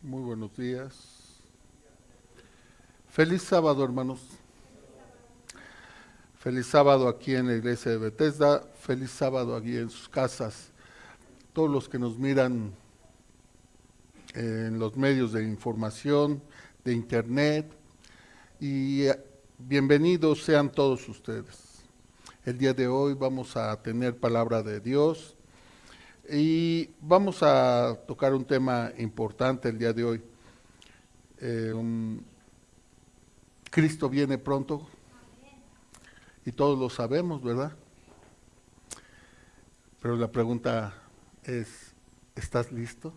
Muy buenos días. Feliz sábado, hermanos. Feliz sábado aquí en la iglesia de Bethesda. Feliz sábado aquí en sus casas. Todos los que nos miran en los medios de información, de internet. Y bienvenidos sean todos ustedes. El día de hoy vamos a tener palabra de Dios y vamos a tocar un tema importante el día de hoy. Cristo viene pronto y todos lo sabemos, ¿verdad? Pero la pregunta es, ¿estás listo?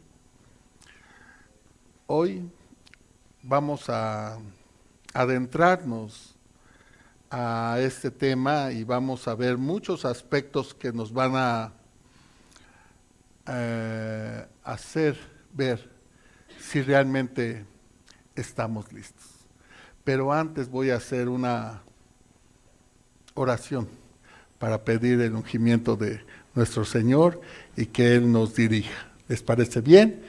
Hoy vamos a adentrarnos a este tema y vamos a ver muchos aspectos que nos van a hacer ver si realmente estamos listos. Pero antes voy a hacer una oración para pedir el ungimiento de nuestro Señor y que Él nos dirija. ¿Les parece bien?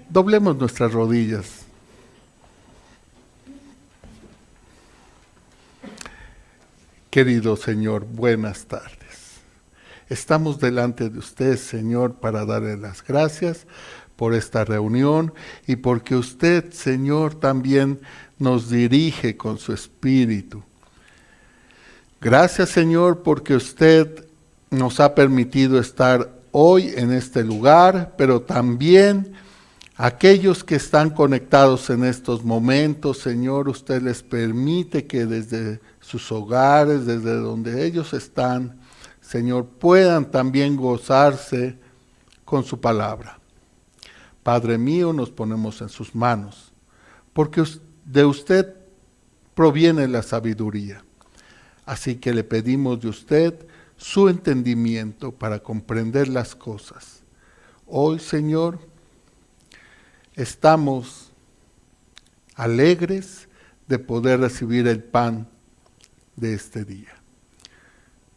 Doblemos nuestras rodillas. Querido Señor, buenas tardes. Estamos delante de usted, Señor, para darle las gracias por esta reunión y porque usted, Señor, también nos dirige con su espíritu. Gracias, Señor, porque usted nos ha permitido estar hoy en este lugar, pero también aquellos que están conectados en estos momentos, Señor, usted les permite que desde sus hogares, desde donde ellos están, Señor, puedan también gozarse con su palabra. Padre mío, nos ponemos en sus manos, porque de usted proviene la sabiduría. Así que le pedimos de usted su entendimiento para comprender las cosas. Hoy, Señor, estamos alegres de poder recibir el pan de este día,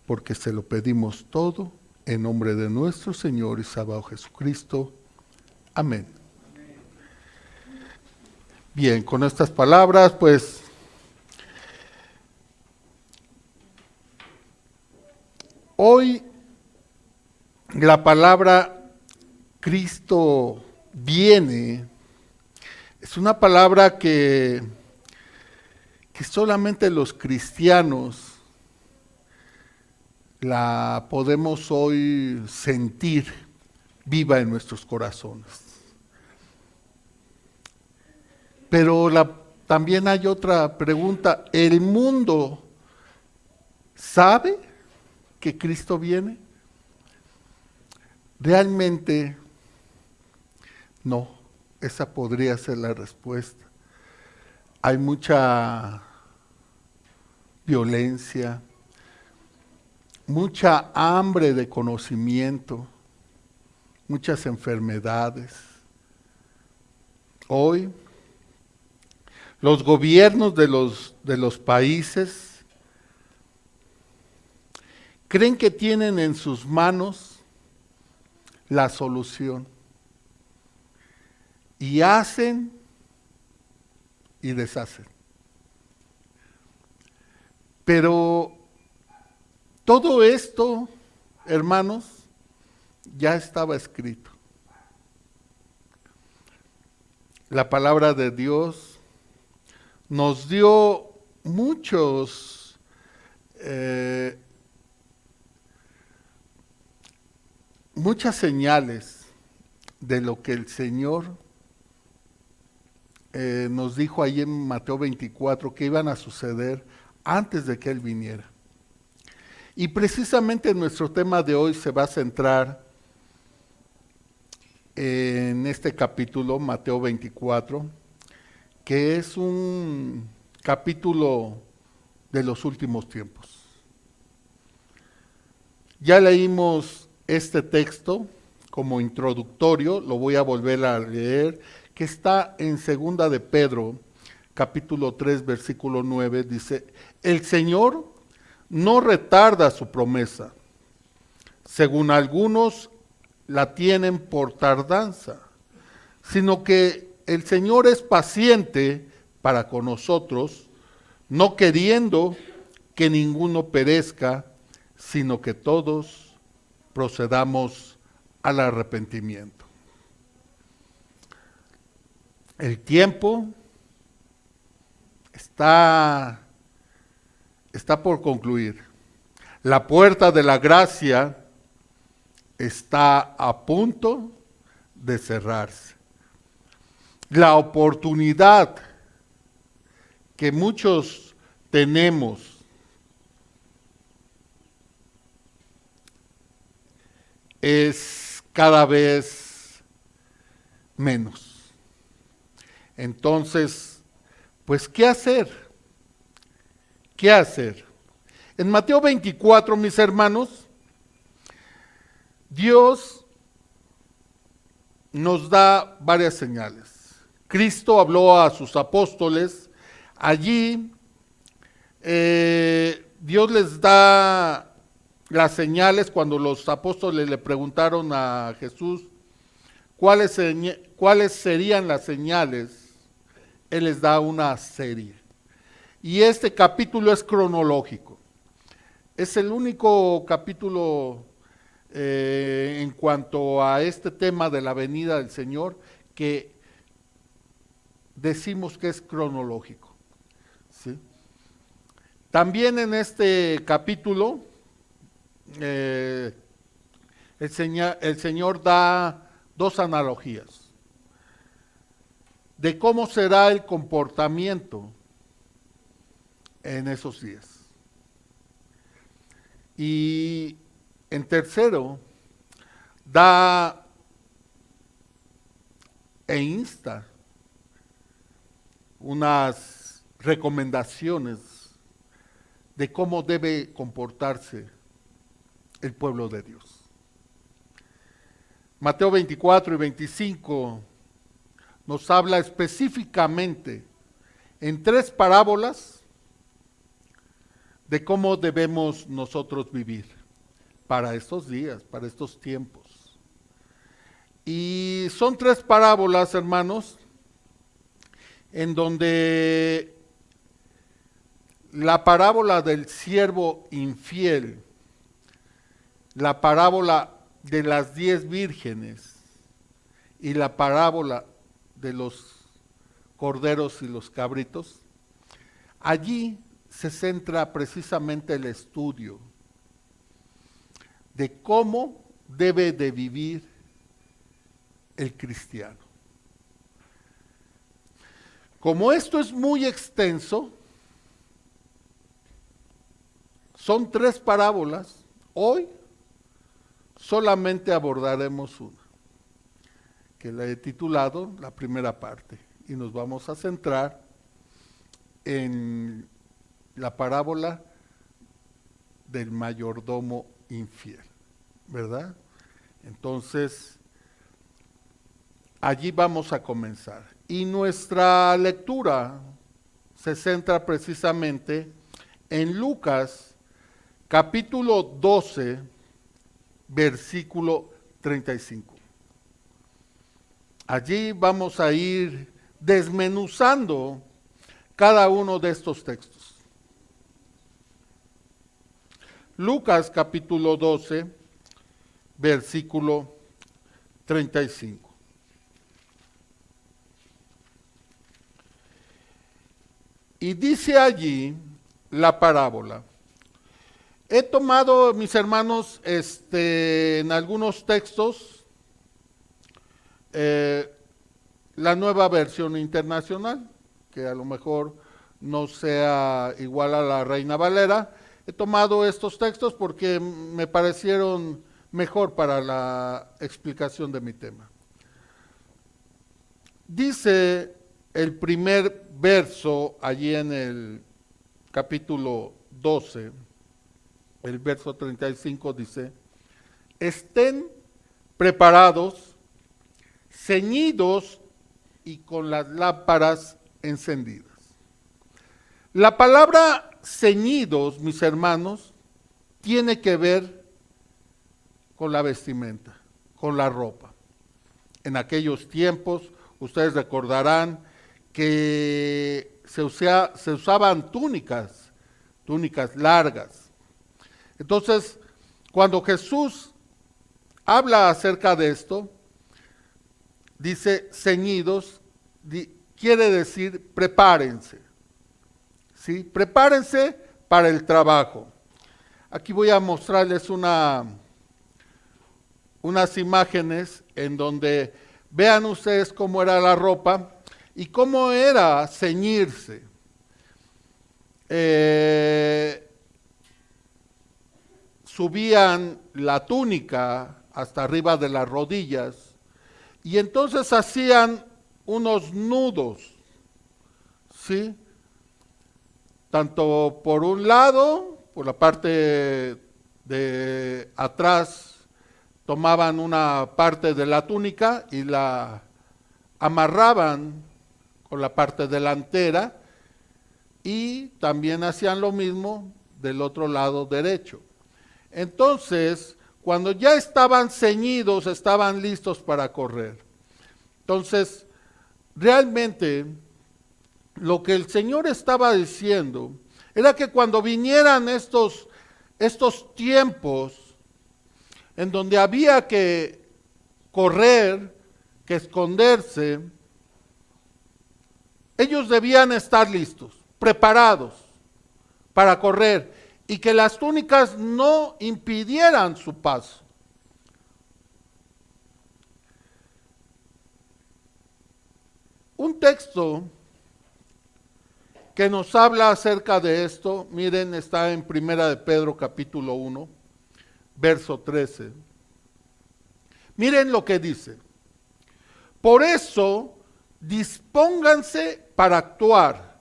porque se lo pedimos todo en nombre de nuestro Señor y Salvador Jesucristo. Amén. Bien, con estas palabras, pues, hoy la palabra Cristo viene es una palabra que solamente los cristianos la podemos hoy sentir viva en nuestros corazones. Pero también hay otra pregunta. ¿El mundo sabe que Cristo viene? Realmente no, esa podría ser la respuesta. Hay mucha violencia, mucha hambre de conocimiento, muchas enfermedades. Hoy, los gobiernos de los países creen que tienen en sus manos la solución y hacen y deshacen. Pero todo esto, hermanos, ya estaba escrito. La palabra de Dios nos dio muchas señales de lo que el Señor nos dijo ahí en Mateo 24 que iban a suceder antes de que Él viniera. Y precisamente nuestro tema de hoy se va a centrar en este capítulo, Mateo 24, que es un capítulo de los últimos tiempos. Ya leímos este texto como introductorio, lo voy a volver a leer, que está en 2 de Pedro, capítulo 3, versículo 9, dice: el Señor no retarda su promesa, según algunos la tienen por tardanza, sino que el Señor es paciente para con nosotros, no queriendo que ninguno perezca, sino que todos procedamos al arrepentimiento. El tiempo está por concluir. La puerta de la gracia está a punto de cerrarse. La oportunidad que muchos tenemos es cada vez menos. Entonces, pues, ¿qué hacer? ¿Qué hacer? En Mateo 24, mis hermanos, Dios nos da varias señales. Cristo habló a sus apóstoles. Allí Dios les da las señales cuando los apóstoles le preguntaron a Jesús cuáles serían las señales. Él les da una serie. Y este capítulo es cronológico. Es el único capítulo en cuanto a este tema de la venida del Señor que decimos que es cronológico. ¿Sí? También en este capítulo el Señor da dos analogías de cómo será el comportamiento en esos días. Y en tercero, da e insta unas recomendaciones de cómo debe comportarse el pueblo de Dios. Mateo 24 y 25 nos habla específicamente en tres parábolas de cómo debemos nosotros vivir para estos días, para estos tiempos. Y son tres parábolas, hermanos, en donde la parábola del siervo infiel, la parábola de las 10 vírgenes y la parábola de los corderos y los cabritos, allí se centra precisamente el estudio de cómo debe de vivir el cristiano. Como esto es muy extenso, son tres parábolas, hoy solamente abordaremos una, que la he titulado la primera parte, y nos vamos a centrar en la parábola del mayordomo infiel, ¿verdad? Entonces, allí vamos a comenzar. Y nuestra lectura se centra precisamente en Lucas, capítulo 12, versículo 35. Allí vamos a ir desmenuzando cada uno de estos textos. Lucas capítulo 12, versículo 35. Y dice allí la parábola. He tomado, mis hermanos, en algunos textos, la nueva versión internacional, que a lo mejor no sea igual a la Reina Valera. He tomado estos textos porque me parecieron mejor para la explicación de mi tema. Dice el primer verso allí en el capítulo 12, el verso 35 dice: estén preparados, ceñidos y con las lámparas encendidas. La palabra ceñidos, mis hermanos, tiene que ver con la vestimenta, con la ropa. En aquellos tiempos ustedes recordarán que se usaban túnicas largas. Entonces, cuando Jesús habla acerca de esto, dice ceñidos, quiere decir prepárense, ¿sí? Prepárense para el trabajo. Aquí voy a mostrarles unas imágenes en donde vean ustedes cómo era la ropa y cómo era ceñirse. Subían la túnica hasta arriba de las rodillas y entonces hacían unos nudos, ¿sí? Tanto por un lado, por la parte de atrás, tomaban una parte de la túnica y la amarraban con la parte delantera y también hacían lo mismo del otro lado derecho. Entonces, cuando ya estaban ceñidos, estaban listos para correr. Entonces, realmente, lo que el Señor estaba diciendo era que cuando vinieran estos tiempos en donde había que correr, que esconderse, ellos debían estar listos, preparados para correr y que las túnicas no impidieran su paso. Un texto que nos habla acerca de esto, miren, está en Primera de Pedro capítulo 1, verso 13. Miren lo que dice. Por eso, dispónganse para actuar.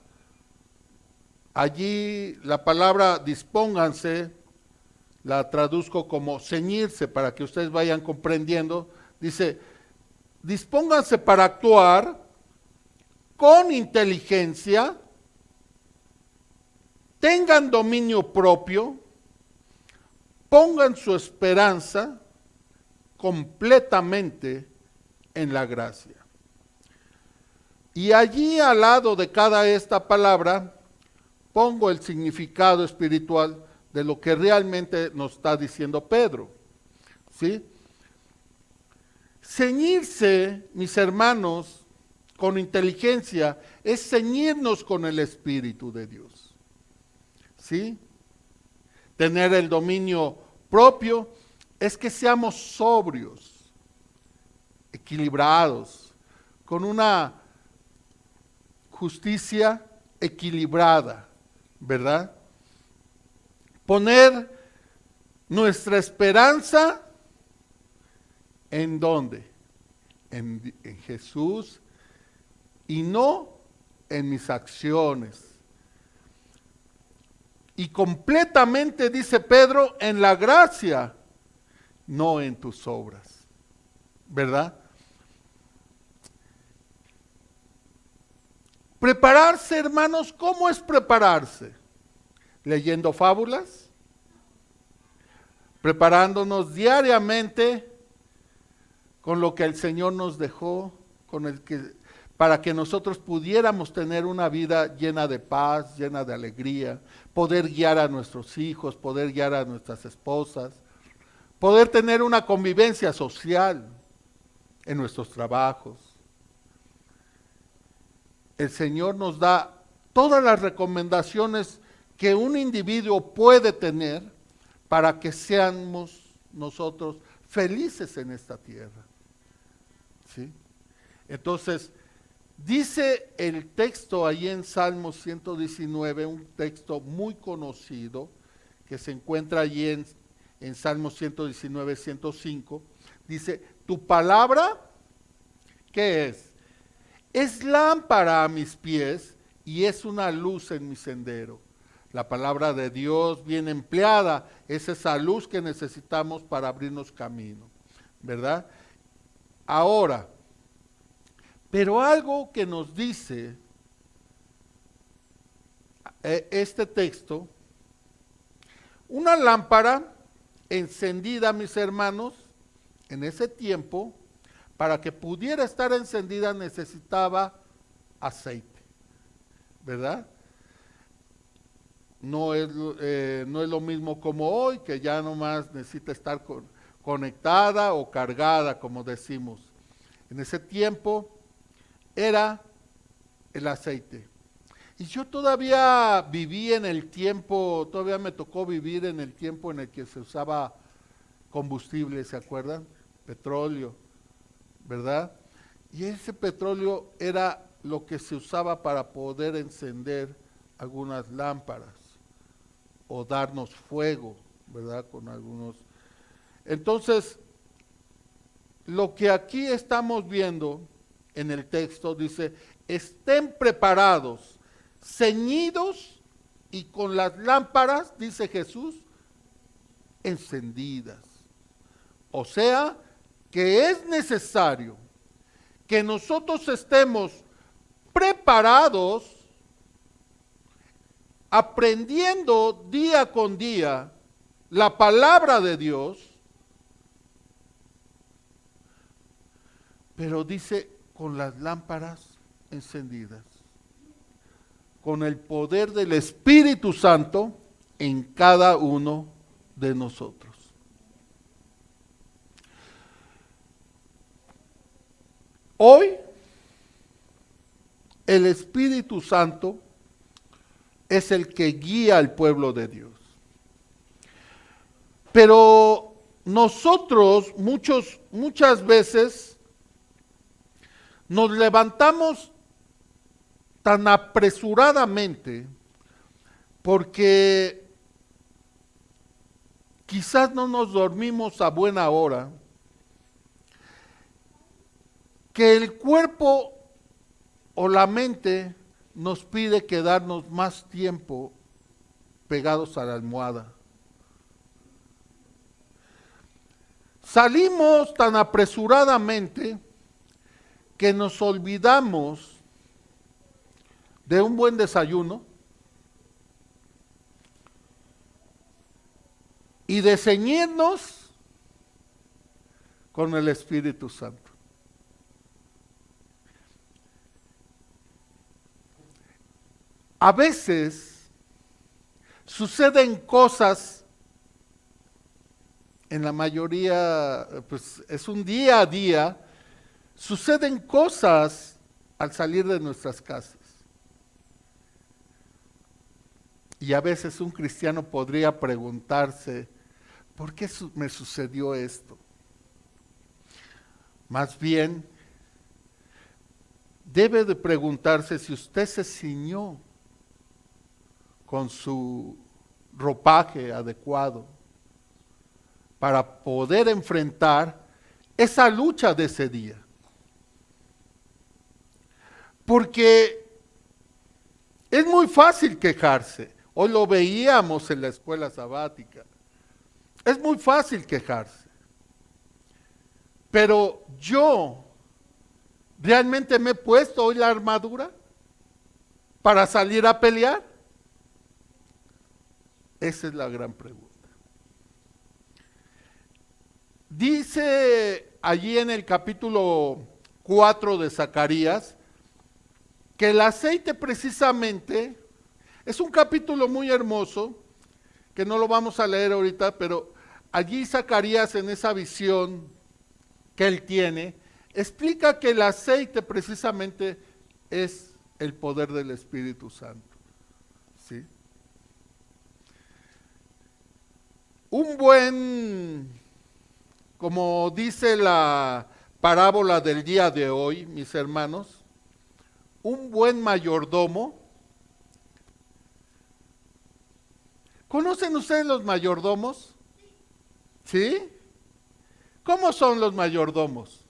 Allí la palabra dispónganse la traduzco como ceñirse para que ustedes vayan comprendiendo. Dice, dispónganse para actuar con inteligencia, tengan dominio propio, pongan su esperanza completamente en la gracia. Y allí al lado de cada esta palabra pongo el significado espiritual de lo que realmente nos está diciendo Pedro, ¿sí? Ceñirse, mis hermanos, con inteligencia es ceñirnos con el Espíritu de Dios, ¿sí? Tener el dominio propio es que seamos sobrios, equilibrados, con una justicia equilibrada, ¿verdad? Poner nuestra esperanza ¿en dónde? En Jesús y no en mis acciones. Y completamente, dice Pedro, en la gracia, no en tus obras, ¿verdad? Prepararse, hermanos, ¿cómo es prepararse? ¿Leyendo fábulas? ¿Preparándonos diariamente con lo que el Señor nos dejó, para que nosotros pudiéramos tener una vida llena de paz, llena de alegría, poder guiar a nuestros hijos, poder guiar a nuestras esposas, poder tener una convivencia social en nuestros trabajos? El Señor nos da todas las recomendaciones que un individuo puede tener para que seamos nosotros felices en esta tierra, ¿sí? Entonces, dice el texto ahí en Salmo 119, un texto muy conocido, que se encuentra allí en Salmo 119, 105, dice, tu palabra, ¿qué es? Es lámpara a mis pies y es una luz en mi sendero. La palabra de Dios bien empleada es esa luz que necesitamos para abrirnos camino, ¿verdad? Ahora, pero algo que nos dice este texto, una lámpara encendida, mis hermanos, en ese tiempo, para que pudiera estar encendida necesitaba aceite, ¿verdad? No es lo mismo como hoy, que ya nomás necesita estar conectada o cargada, como decimos. En ese tiempo era el aceite. Y yo todavía viví en el tiempo, todavía me tocó vivir en el tiempo en el que se usaba combustible, ¿se acuerdan? Petróleo, ¿verdad? Y ese petróleo era lo que se usaba para poder encender algunas lámparas o darnos fuego, ¿verdad? Con algunos. Entonces, lo que aquí estamos viendo en el texto dice, estén preparados, ceñidos y con las lámparas, dice Jesús, encendidas. O sea, que es necesario que nosotros estemos preparados, aprendiendo día con día la palabra de Dios, pero dice con las lámparas encendidas, con el poder del Espíritu Santo en cada uno de nosotros. Hoy, el Espíritu Santo es el que guía al pueblo de Dios. Pero nosotros muchas veces nos levantamos tan apresuradamente porque quizás no nos dormimos a buena hora, que el cuerpo o la mente nos pide quedarnos más tiempo pegados a la almohada. Salimos tan apresuradamente que nos olvidamos de un buen desayuno y de ceñirnos con el Espíritu Santo. A veces suceden cosas, en la mayoría, pues es un día a día, suceden cosas al salir de nuestras casas. Y a veces un cristiano podría preguntarse, ¿por qué me sucedió esto? Más bien, debe de preguntarse si usted se ciñó con su ropaje adecuado para poder enfrentar esa lucha de ese día. Porque es muy fácil quejarse. Hoy lo veíamos en la escuela sabática. Es muy fácil quejarse. Pero yo, ¿realmente me he puesto hoy la armadura para salir a pelear? Esa es la gran pregunta. Dice allí en el capítulo 4 de Zacarías que el aceite precisamente es un capítulo muy hermoso, que no lo vamos a leer ahorita, pero allí Zacarías en esa visión que él tiene, explica que el aceite precisamente es el poder del Espíritu Santo. ¿Sí? Un buen, como dice la parábola del día de hoy, mis hermanos, un buen mayordomo. ¿Conocen ustedes los mayordomos? ¿Sí? ¿Cómo son los mayordomos?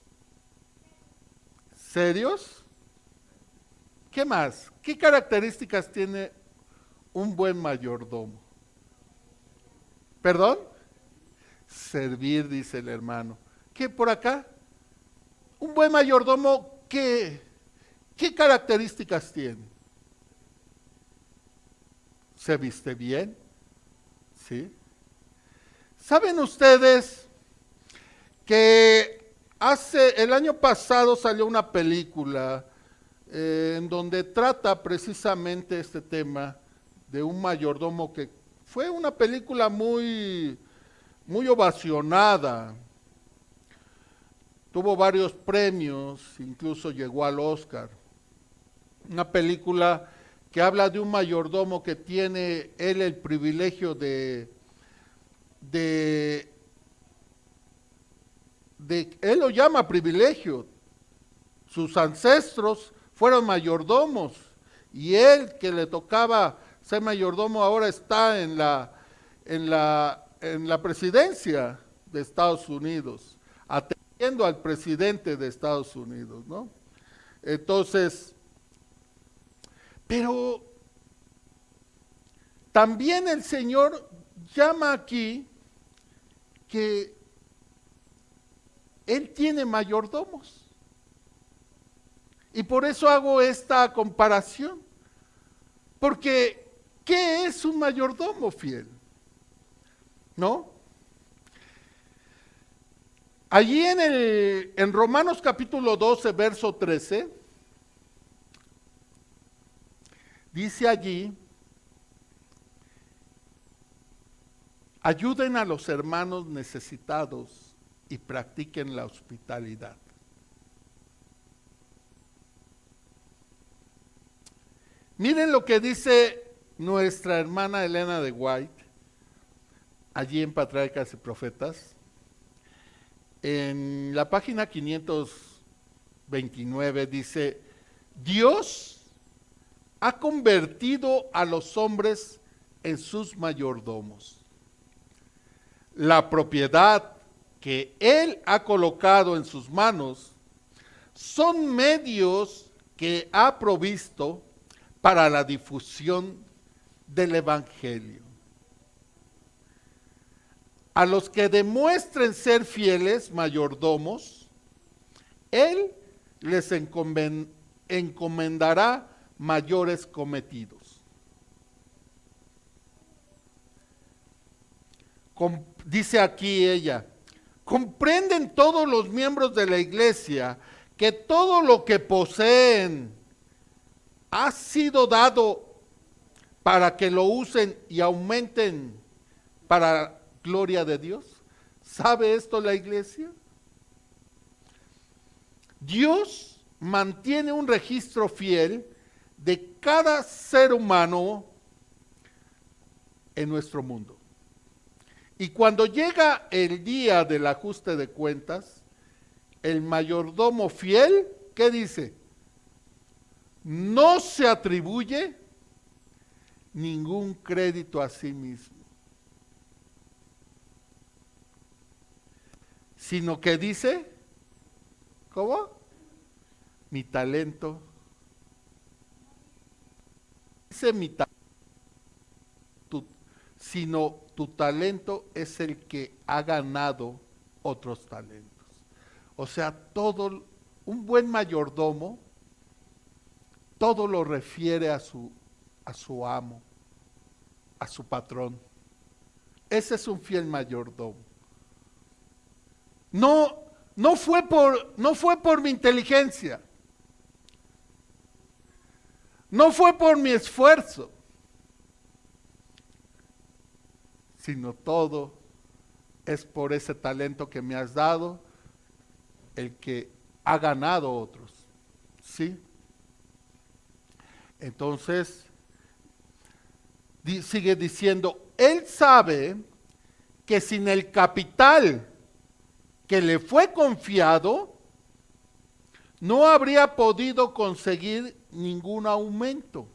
¿Serios? ¿Qué más? ¿Qué características tiene un buen mayordomo? ¿Perdón? Servir, dice el hermano. ¿Qué por acá? Un buen mayordomo, ¿qué características tiene? ¿Se viste bien? ¿Sí? ¿Saben ustedes que el año pasado salió una película en donde trata precisamente este tema de un mayordomo que fue una película muy ovacionada. Tuvo varios premios, incluso llegó al Oscar. Una película que habla de un mayordomo que tiene él el privilegio de, él lo llama privilegio. Sus ancestros fueron mayordomos y él que le tocaba ser mayordomo ahora está en la presidencia de Estados Unidos, atendiendo al presidente de Estados Unidos, ¿no? Entonces, pero también el Señor llama aquí que Él tiene mayordomos. Y por eso hago esta comparación. Porque, ¿qué es un mayordomo fiel? ¿No? Allí en Romanos capítulo 12, verso 13, dice allí, ayuden a los hermanos necesitados y practiquen la hospitalidad. Miren lo que dice nuestra hermana Elena de White, allí en Patriarcas y Profetas, en la página 529 dice, Dios ha convertido a los hombres en sus mayordomos. La propiedad que Él ha colocado en sus manos son medios que ha provisto para la difusión del Evangelio. A los que demuestren ser fieles mayordomos, Él les encomendará mayores cometidos. Dice aquí ella, comprenden todos los miembros de la iglesia que todo lo que poseen ha sido dado para que lo usen y aumenten para gloria de Dios. ¿Sabe esto la iglesia? Dios mantiene un registro fiel de cada ser humano en nuestro mundo. Y cuando llega el día del ajuste de cuentas, el mayordomo fiel, ¿qué dice? No se atribuye ningún crédito a sí mismo, sino que dice, ¿cómo? Mi talento. Dice mi talento, sino tu talento es el que ha ganado otros talentos. O sea, un buen mayordomo, todo lo refiere a su amo, a su patrón. Ese es un fiel mayordomo. No fue por mi inteligencia, no fue por mi esfuerzo, sino todo es por ese talento que me has dado, el que ha ganado otros. ¿Sí? Entonces, sigue diciendo, Él sabe que sin el capital que le fue confiado, no habría podido conseguir ningún aumento.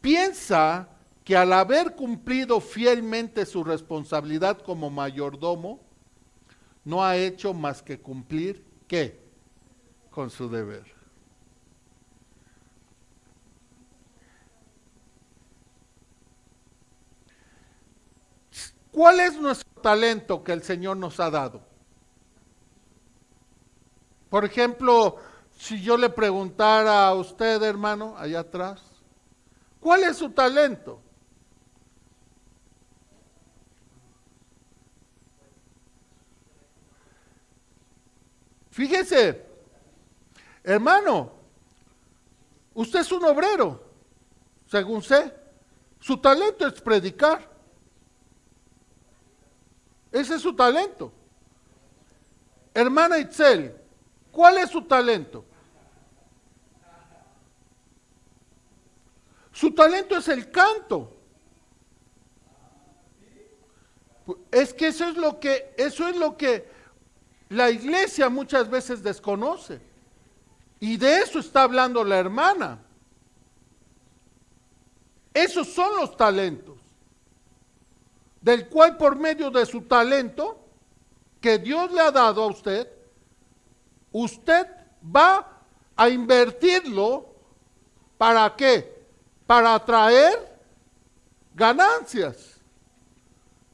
Piensa que al haber cumplido fielmente su responsabilidad como mayordomo, no ha hecho más que cumplir, ¿qué? Con su deber. ¿Cuál es nuestro talento que el Señor nos ha dado? Por ejemplo, si yo le preguntara a usted, hermano, allá atrás, ¿cuál es su talento? Fíjese, hermano, usted es un obrero, según sé. Su talento es predicar. Ese es su talento. Hermana Itzel, ¿cuál es su talento? Su talento es el canto. Es que eso es lo que la iglesia muchas veces desconoce. Y de eso está hablando la hermana. Esos son los talentos. Del cual por medio de su talento que Dios le ha dado a usted, usted va a invertirlo. ¿Para qué? Para atraer ganancias.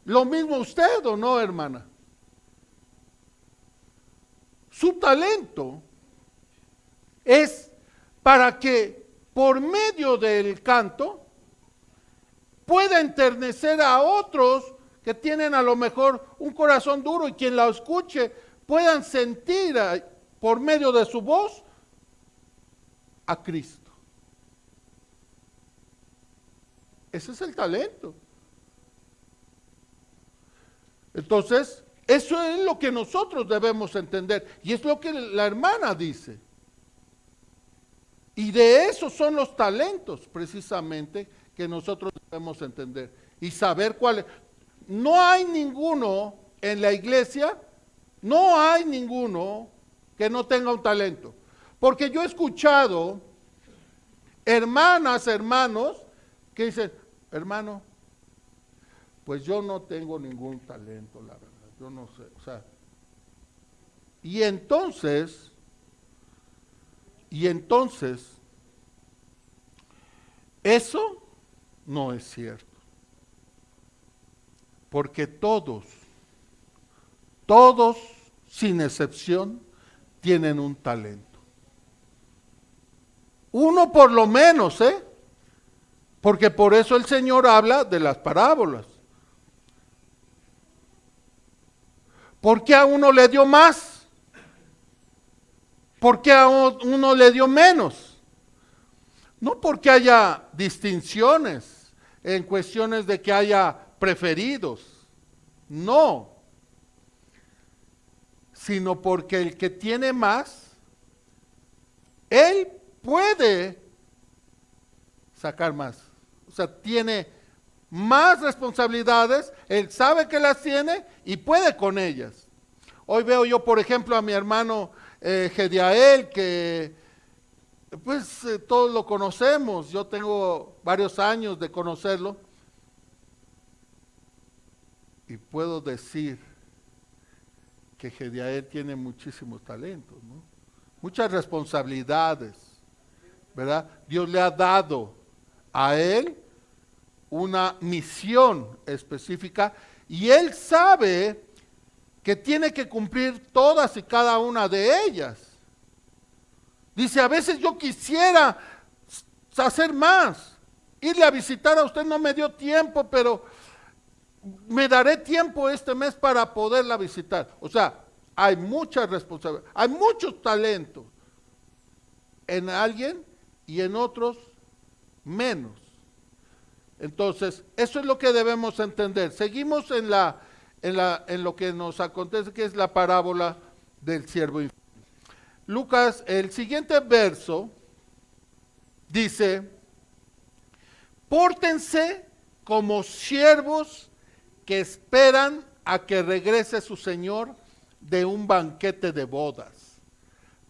Lo mismo usted, ¿o no, hermana? Su talento es para que por medio del canto pueda enternecer a otros que tienen a lo mejor un corazón duro y quien la escuche puedan sentir por medio de su voz a Cristo. Ese es el talento. Entonces, eso es lo que nosotros debemos entender. Y es lo que la hermana dice. Y de esos son los talentos, precisamente, que nosotros debemos entender. Y saber cuáles. No hay ninguno en la iglesia, no hay ninguno que no tenga un talento. Porque yo he escuchado hermanas, hermanos, que dicen, hermano, pues yo no tengo ningún talento, la verdad, yo no sé, o sea, y entonces, eso no es cierto, porque todos, sin excepción, tienen un talento. Uno por lo menos, porque por eso el Señor habla de las parábolas. ¿Por qué a uno le dio más? ¿Por qué a uno le dio menos? No porque haya distinciones en cuestiones de que haya preferidos, no, sino porque el que tiene más, él puede sacar más. O sea, tiene más responsabilidades, él sabe que las tiene y puede con ellas. Hoy veo yo, por ejemplo, a mi hermano Gediael, que pues todos lo conocemos, yo tengo varios años de conocerlo, y puedo decir que Gediael tiene muchísimos talentos, ¿no? Muchas responsabilidades, ¿verdad? Dios le ha dado a él una misión específica y él sabe que tiene que cumplir todas y cada una de ellas. Dice, a veces yo quisiera hacer más, irle a visitar a usted, no me dio tiempo, pero me daré tiempo este mes para poderla visitar. O sea, hay mucha responsabilidad, hay muchos talentos en alguien y en otros menos. Entonces, eso es lo que debemos entender. Seguimos en lo que nos acontece, que es la parábola del siervo infiel. Lucas, el siguiente verso dice, pórtense como siervos que esperan a que regrese su señor de un banquete de bodas.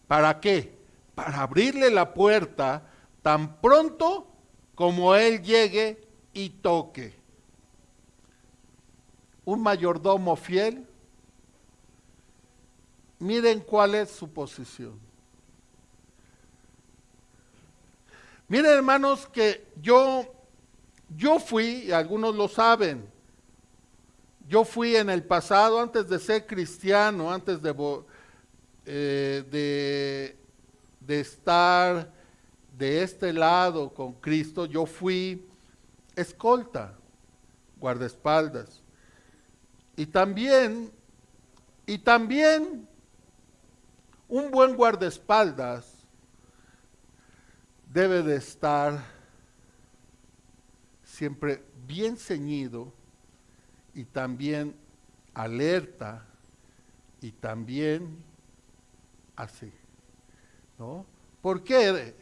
¿Para qué? Para abrirle la puerta tan pronto como él llegue y toque. Un mayordomo fiel, miren cuál es su posición. Miren, hermanos, que yo fui, y algunos lo saben, yo fui en el pasado, antes de ser cristiano, antes de estar de este lado con Cristo, yo fui escolta, guardaespaldas. Y también Un buen guardaespaldas debe de estar siempre bien ceñido y también alerta y también así, ¿no? ¿Por qué?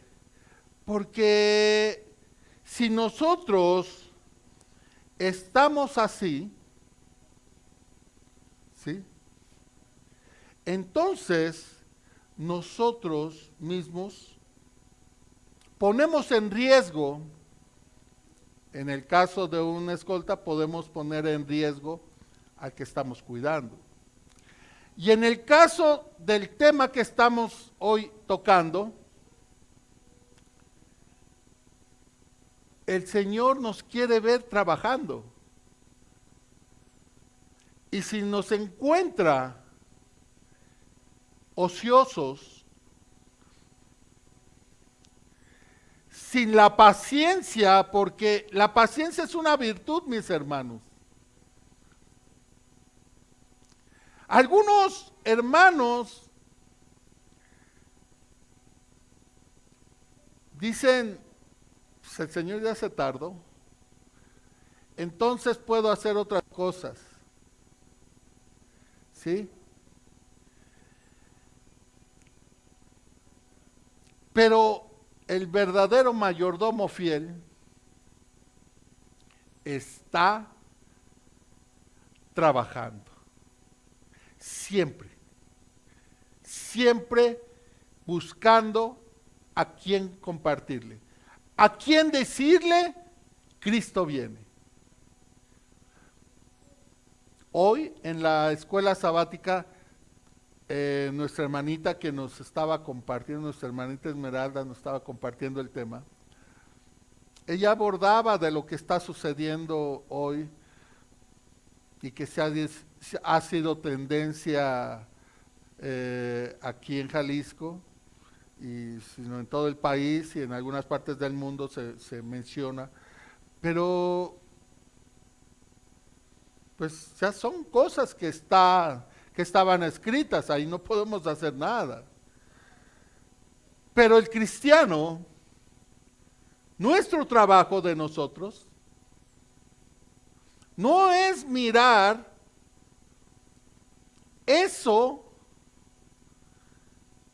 Porque si nosotros estamos así, ¿sí? Entonces nosotros mismos ponemos en riesgo, en el caso de una escolta podemos poner en riesgo al que estamos cuidando. Y en el caso del tema que estamos hoy tocando, el Señor nos quiere ver trabajando. Y si nos encuentra ociosos, sin la paciencia, porque la paciencia es una virtud, mis hermanos. Algunos hermanos dicen, pues el Señor ya se tardó, entonces puedo hacer otras cosas. ¿Sí? Pero el verdadero mayordomo fiel está trabajando. Siempre. Siempre buscando a quién compartirle. A quién decirle, Cristo viene. Hoy en la escuela sabática, nuestra hermanita que nos estaba compartiendo, nuestra hermanita Esmeralda nos estaba compartiendo el tema, ella abordaba de lo que está sucediendo hoy y que ha sido tendencia aquí en Jalisco, y sino en todo el país y en algunas partes del mundo se menciona, pero pues ya son cosas que estaban escritas, ahí no podemos hacer nada. Pero el cristiano, nuestro trabajo de nosotros, no es mirar eso,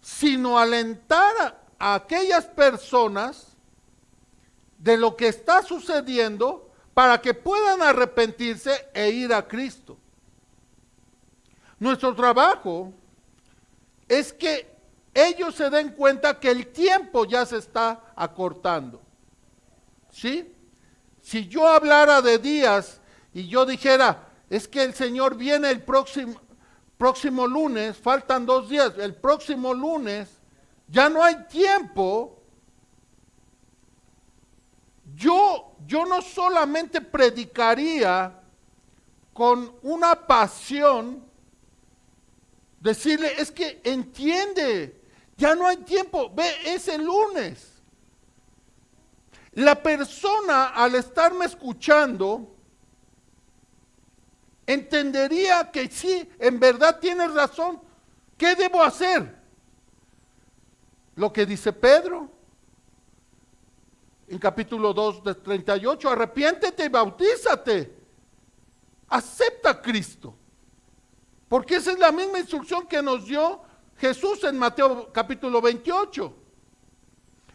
sino alentar a aquellas personas de lo que está sucediendo para que puedan arrepentirse e ir a Cristo. Nuestro trabajo es que ellos se den cuenta que el tiempo ya se está acortando. ¿Sí? Si yo hablara de días y yo dijera, es que el Señor viene el próximo lunes, faltan 2 días, el próximo lunes, ya no hay tiempo. Yo no solamente predicaría con una pasión, decirle, es que entiende, ya no hay tiempo, ve, es el lunes. La persona al estarme escuchando, entendería que sí, en verdad tienes razón. ¿Qué debo hacer? Lo que dice Pedro en capítulo 2 de 38, arrepiéntete y bautízate. Acepta a Cristo. Porque esa es la misma instrucción que nos dio Jesús en Mateo capítulo 28.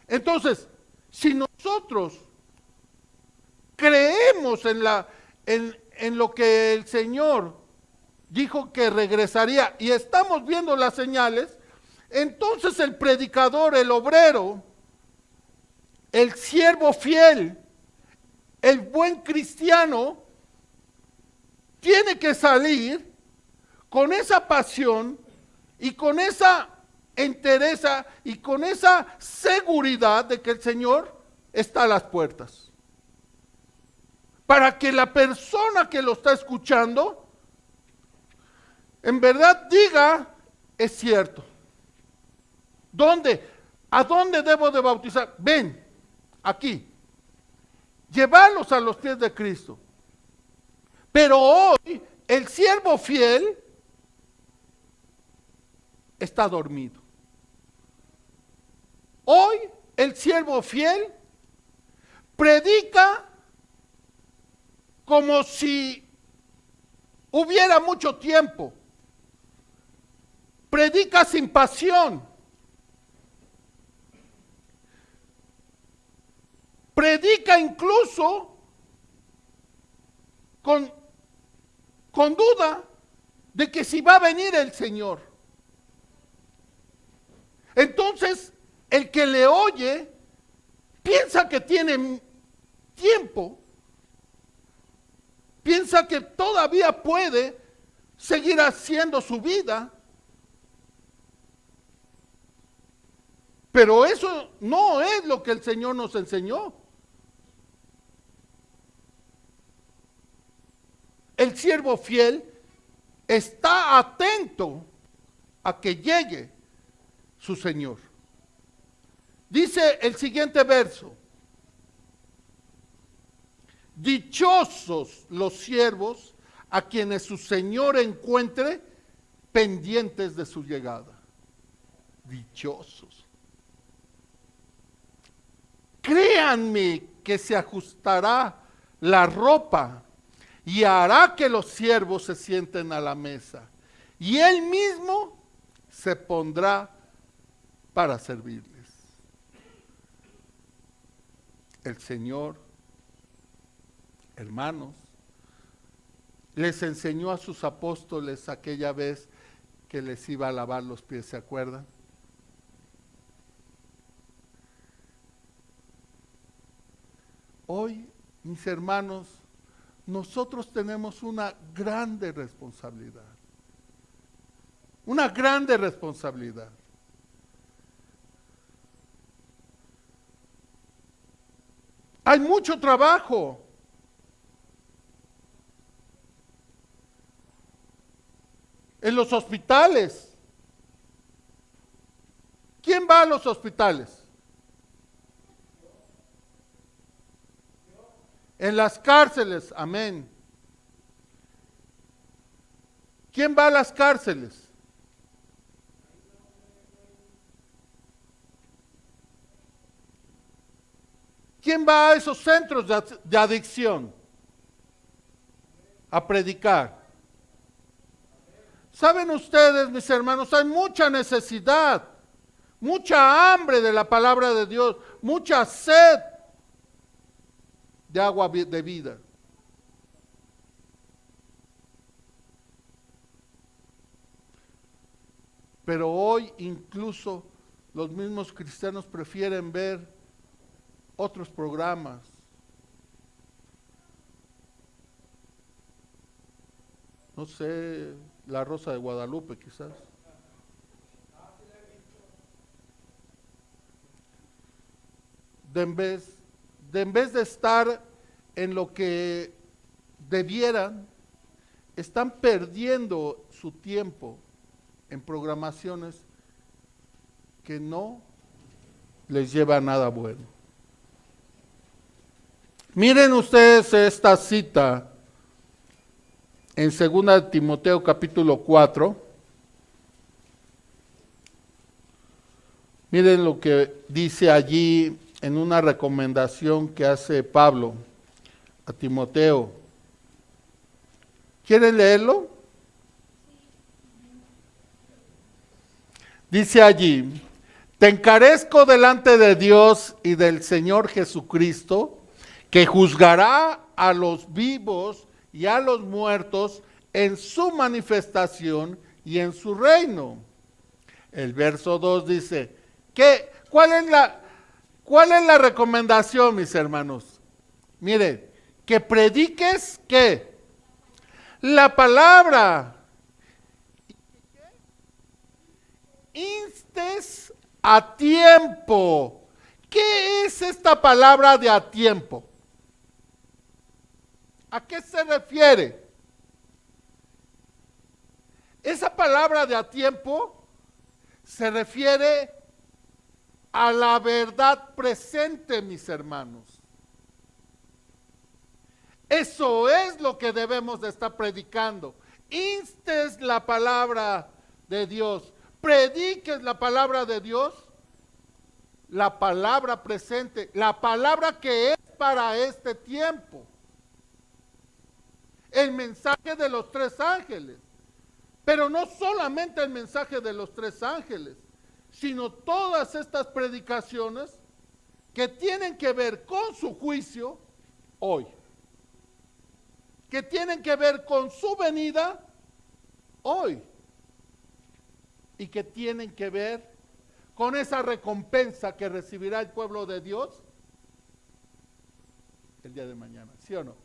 Entonces, si nosotros creemos en lo que el Señor dijo que regresaría y estamos viendo las señales, entonces el predicador, el obrero, el siervo fiel, el buen cristiano, tiene que salir con esa pasión y con esa entereza y con esa seguridad de que el Señor está a las puertas. Para que la persona que lo está escuchando, en verdad diga, es cierto. ¿Dónde? ¿A dónde debo de bautizar? Ven, aquí. Llevarlos a los pies de Cristo. Pero hoy, el siervo fiel está dormido. el siervo fiel predica como si hubiera mucho tiempo. Predica sin pasión. Predica incluso con duda de que si va a venir el Señor. Entonces, el que le oye piensa que tiene tiempo, piensa que todavía puede seguir haciendo su vida, pero eso no es lo que el Señor nos enseñó. El siervo fiel está atento a que llegue su Señor. Dice el siguiente verso: dichosos los siervos a quienes su Señor encuentre pendientes de su llegada. Dichosos. Créanme que se ajustará la ropa y hará que los siervos se sienten a la mesa, y él mismo se pondrá para servirles. El Señor, hermanos, les enseñó a sus apóstoles aquella vez que les iba a lavar los pies, ¿se acuerdan? Hoy, mis hermanos, nosotros tenemos una grande responsabilidad. Una grande responsabilidad. Hay mucho trabajo. En los hospitales. ¿Quién va a los hospitales? En las cárceles, amén. ¿Quién va a las cárceles? ¿Quién va a esos centros de adicción? A predicar. ¿Saben ustedes, mis hermanos? Hay mucha necesidad, mucha hambre de la palabra de Dios, mucha sed de agua de vida. Pero hoy incluso los mismos cristianos prefieren ver otros programas. No sé, La Rosa de Guadalupe quizás. En vez de estar en lo que debieran, están perdiendo su tiempo en programaciones que no les lleva a nada bueno. Miren ustedes esta cita en 2 Timoteo capítulo 4. Miren lo que dice allí en una recomendación que hace Pablo a Timoteo. ¿Quieren leerlo? Dice allí: te encarezco delante de Dios y del Señor Jesucristo, que juzgará a los vivos y a los muertos en su manifestación y en su reino. El verso 2 dice, ¿cuál es la recomendación, mis hermanos? Mire, que prediques, ¿qué? La palabra. Instes a tiempo. ¿Qué es esta palabra de a tiempo? ¿A qué se refiere? Esa palabra de a tiempo se refiere a la verdad presente, mis hermanos. Eso es lo que debemos de estar predicando. Instes la palabra de Dios, prediques la palabra de Dios la palabra presente, la palabra que es para este tiempo. El mensaje de los tres ángeles. Pero no solamente el mensaje de los tres ángeles, sino todas estas predicaciones que tienen que ver con su juicio hoy, que tienen que ver con su venida hoy y que tienen que ver con esa recompensa que recibirá el pueblo de Dios el día de mañana, ¿sí o no?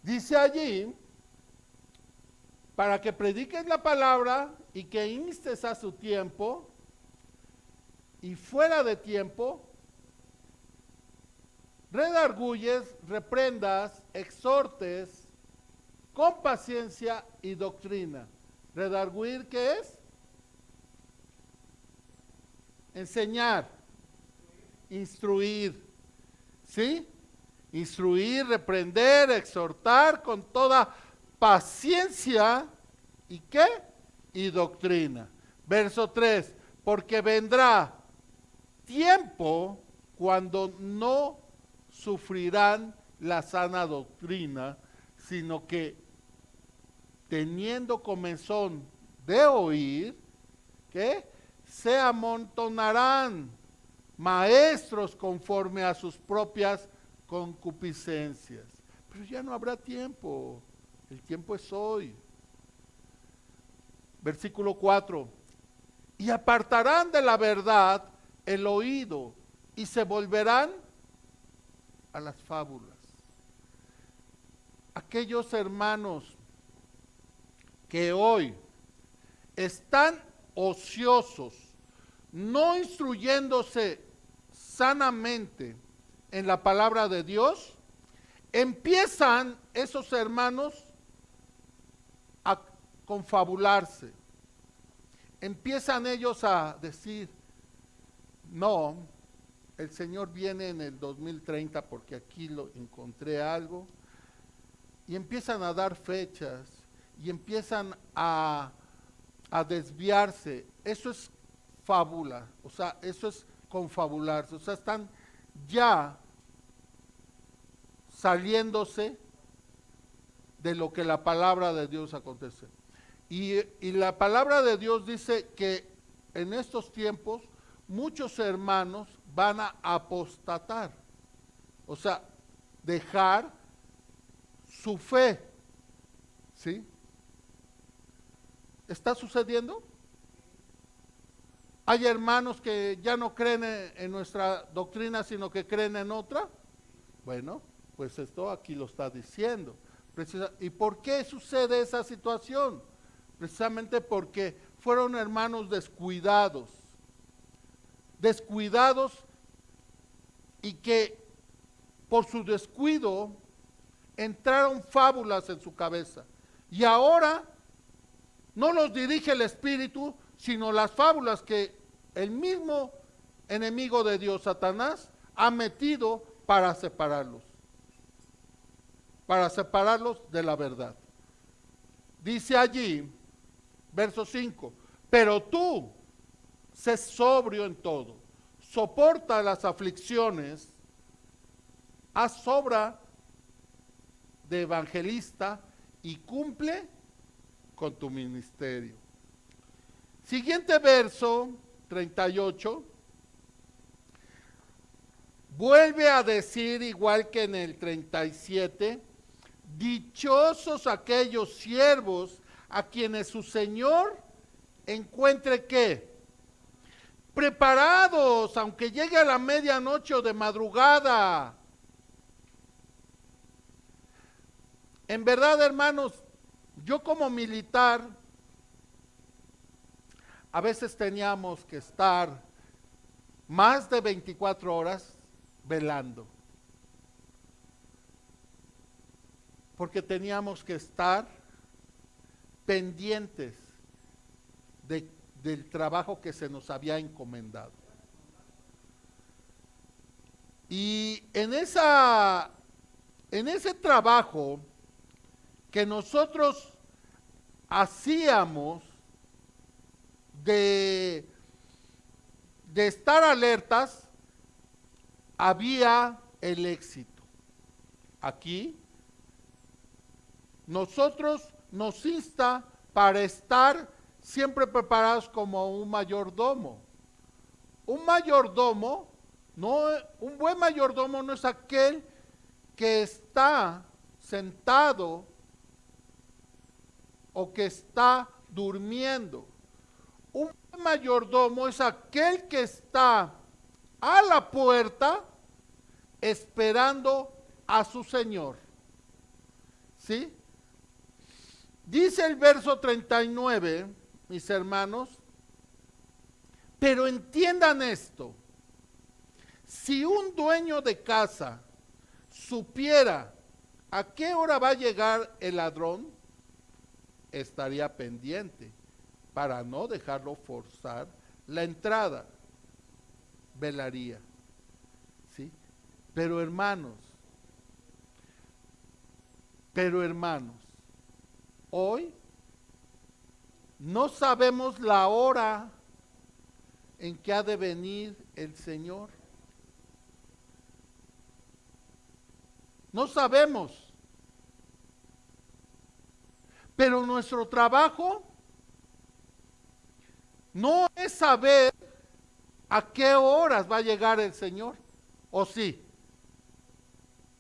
Dice allí, para que prediques la palabra y que instes a su tiempo, y fuera de tiempo, redarguyes, reprendas, exhortes, con paciencia y doctrina. ¿Redarguir qué es? Enseñar, instruir, ¿sí? Instruir, reprender, exhortar con toda paciencia, ¿y qué? Y doctrina. Verso 3, porque vendrá tiempo cuando no sufrirán la sana doctrina, sino que teniendo comezón de oír, ¿qué? Se amontonarán maestros conforme a sus propias concupiscencias. Pero ya no habrá tiempo, el tiempo es hoy. Versículo 4, y apartarán de la verdad el oído y se volverán a las fábulas. Aquellos hermanos que hoy están ociosos, no instruyéndose sanamente en la palabra de Dios, empiezan esos hermanos a confabularse. Empiezan ellos a decir, no, el Señor viene en el 2030 porque aquí lo encontré algo. Y empiezan a dar fechas y empiezan a desviarse. Eso es fábula, o sea, eso es confabularse. O sea, están ya saliéndose de lo que la palabra de Dios acontece. Y la palabra de Dios dice que en estos tiempos muchos hermanos van a apostatar, o sea, dejar su fe, ¿sí? ¿Está sucediendo? Hay hermanos que ya no creen en nuestra doctrina, sino que creen en otra. Bueno, pues esto aquí lo está diciendo. ¿Y por qué sucede esa situación? Precisamente porque fueron hermanos descuidados y que por su descuido entraron fábulas en su cabeza. Y ahora no los dirige el Espíritu, sino las fábulas que el mismo enemigo de Dios, Satanás, ha metido para separarlos de la verdad. Dice allí, verso 5, pero tú, sé sobrio en todo, soporta las aflicciones, haz obra de evangelista y cumple con tu ministerio. Siguiente verso, 38, vuelve a decir igual que en el 37, dichosos aquellos siervos a quienes su Señor encuentre ¿qué? Preparados, aunque llegue a la medianoche o de madrugada. En verdad, hermanos, yo como militar, a veces teníamos que estar más de 24 horas velando. Porque teníamos que estar pendientes del trabajo que se nos había encomendado. Y en ese trabajo que nosotros hacíamos de de estar alertas, había el éxito. Aquí, nosotros nos insta para estar siempre preparados como un mayordomo. Un mayordomo, un buen mayordomo no es aquel que está sentado o que está durmiendo. Un buen mayordomo es aquel que está a la puerta esperando a su Señor. ¿Sí? Dice el verso 39, mis hermanos, pero entiendan esto, si un dueño de casa supiera a qué hora va a llegar el ladrón, estaría pendiente para no dejarlo forzar la entrada, velaría. ¿Sí? Pero hermanos, hoy no sabemos la hora en que ha de venir el Señor. No sabemos. Pero nuestro trabajo no es saber a qué horas va a llegar el Señor, ¿o sí?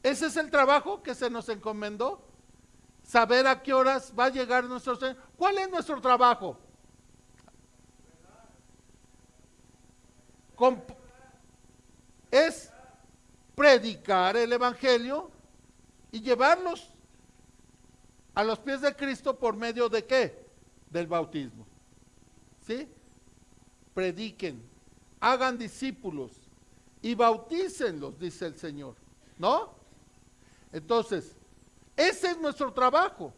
Ese es el trabajo que se nos encomendó, saber a qué horas va a llegar nuestro Señor. ¿Cuál es nuestro trabajo? Es predicar el Evangelio y llevarlos a los pies de Cristo por medio de ¿qué? Del bautismo. ¿Sí? Prediquen, hagan discípulos y bautícenlos, dice el Señor. ¿No? Entonces, ese es nuestro trabajo.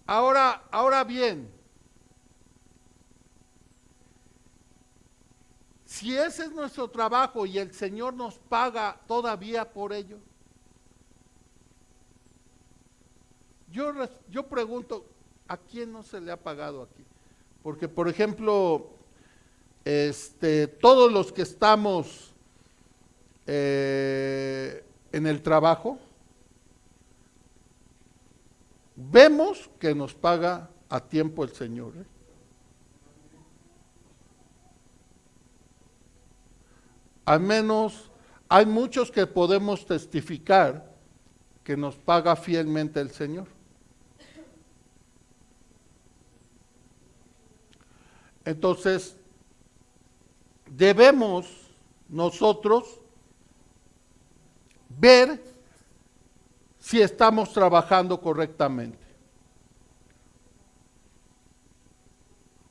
Ahora bien, si ese es nuestro trabajo y el Señor nos paga todavía por ello, yo pregunto, ¿a quién no se le ha pagado aquí? Porque, por ejemplo, todos los que estamos en el trabajo, vemos que nos paga a tiempo el Señor. Al menos hay muchos que podemos testificar que nos paga fielmente el Señor. Entonces, debemos nosotros ver si estamos trabajando correctamente.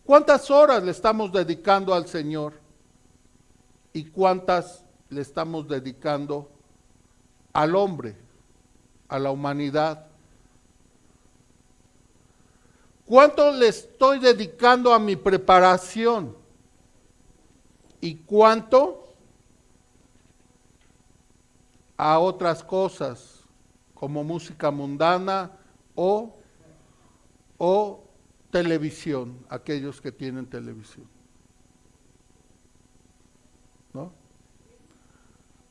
¿Cuántas horas le estamos dedicando al Señor? ¿Y cuántas le estamos dedicando al hombre, a la humanidad? ¿Cuánto le estoy dedicando a mi preparación? ¿Y cuánto a otras cosas, como música mundana o televisión, aquellos que tienen televisión? ¿No?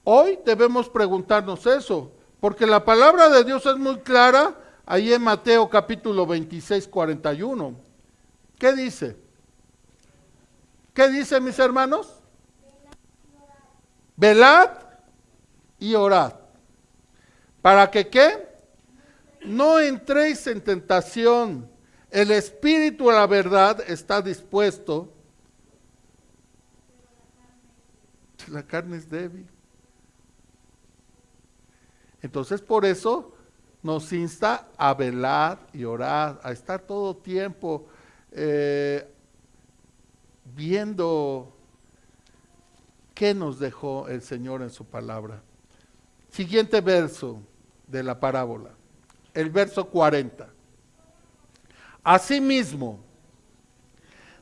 Hoy debemos preguntarnos eso, porque la palabra de Dios es muy clara, ahí en Mateo capítulo 26, 41. ¿Qué dice? ¿Qué dice, mis hermanos? Velad y orad. ¿Para que qué? No entréis en tentación. El espíritu a la verdad está dispuesto. La carne es débil. Entonces, por eso nos insta a velar y orar, a estar todo tiempo viendo qué nos dejó el Señor en su palabra. Siguiente verso de la parábola, el verso 40. Asimismo,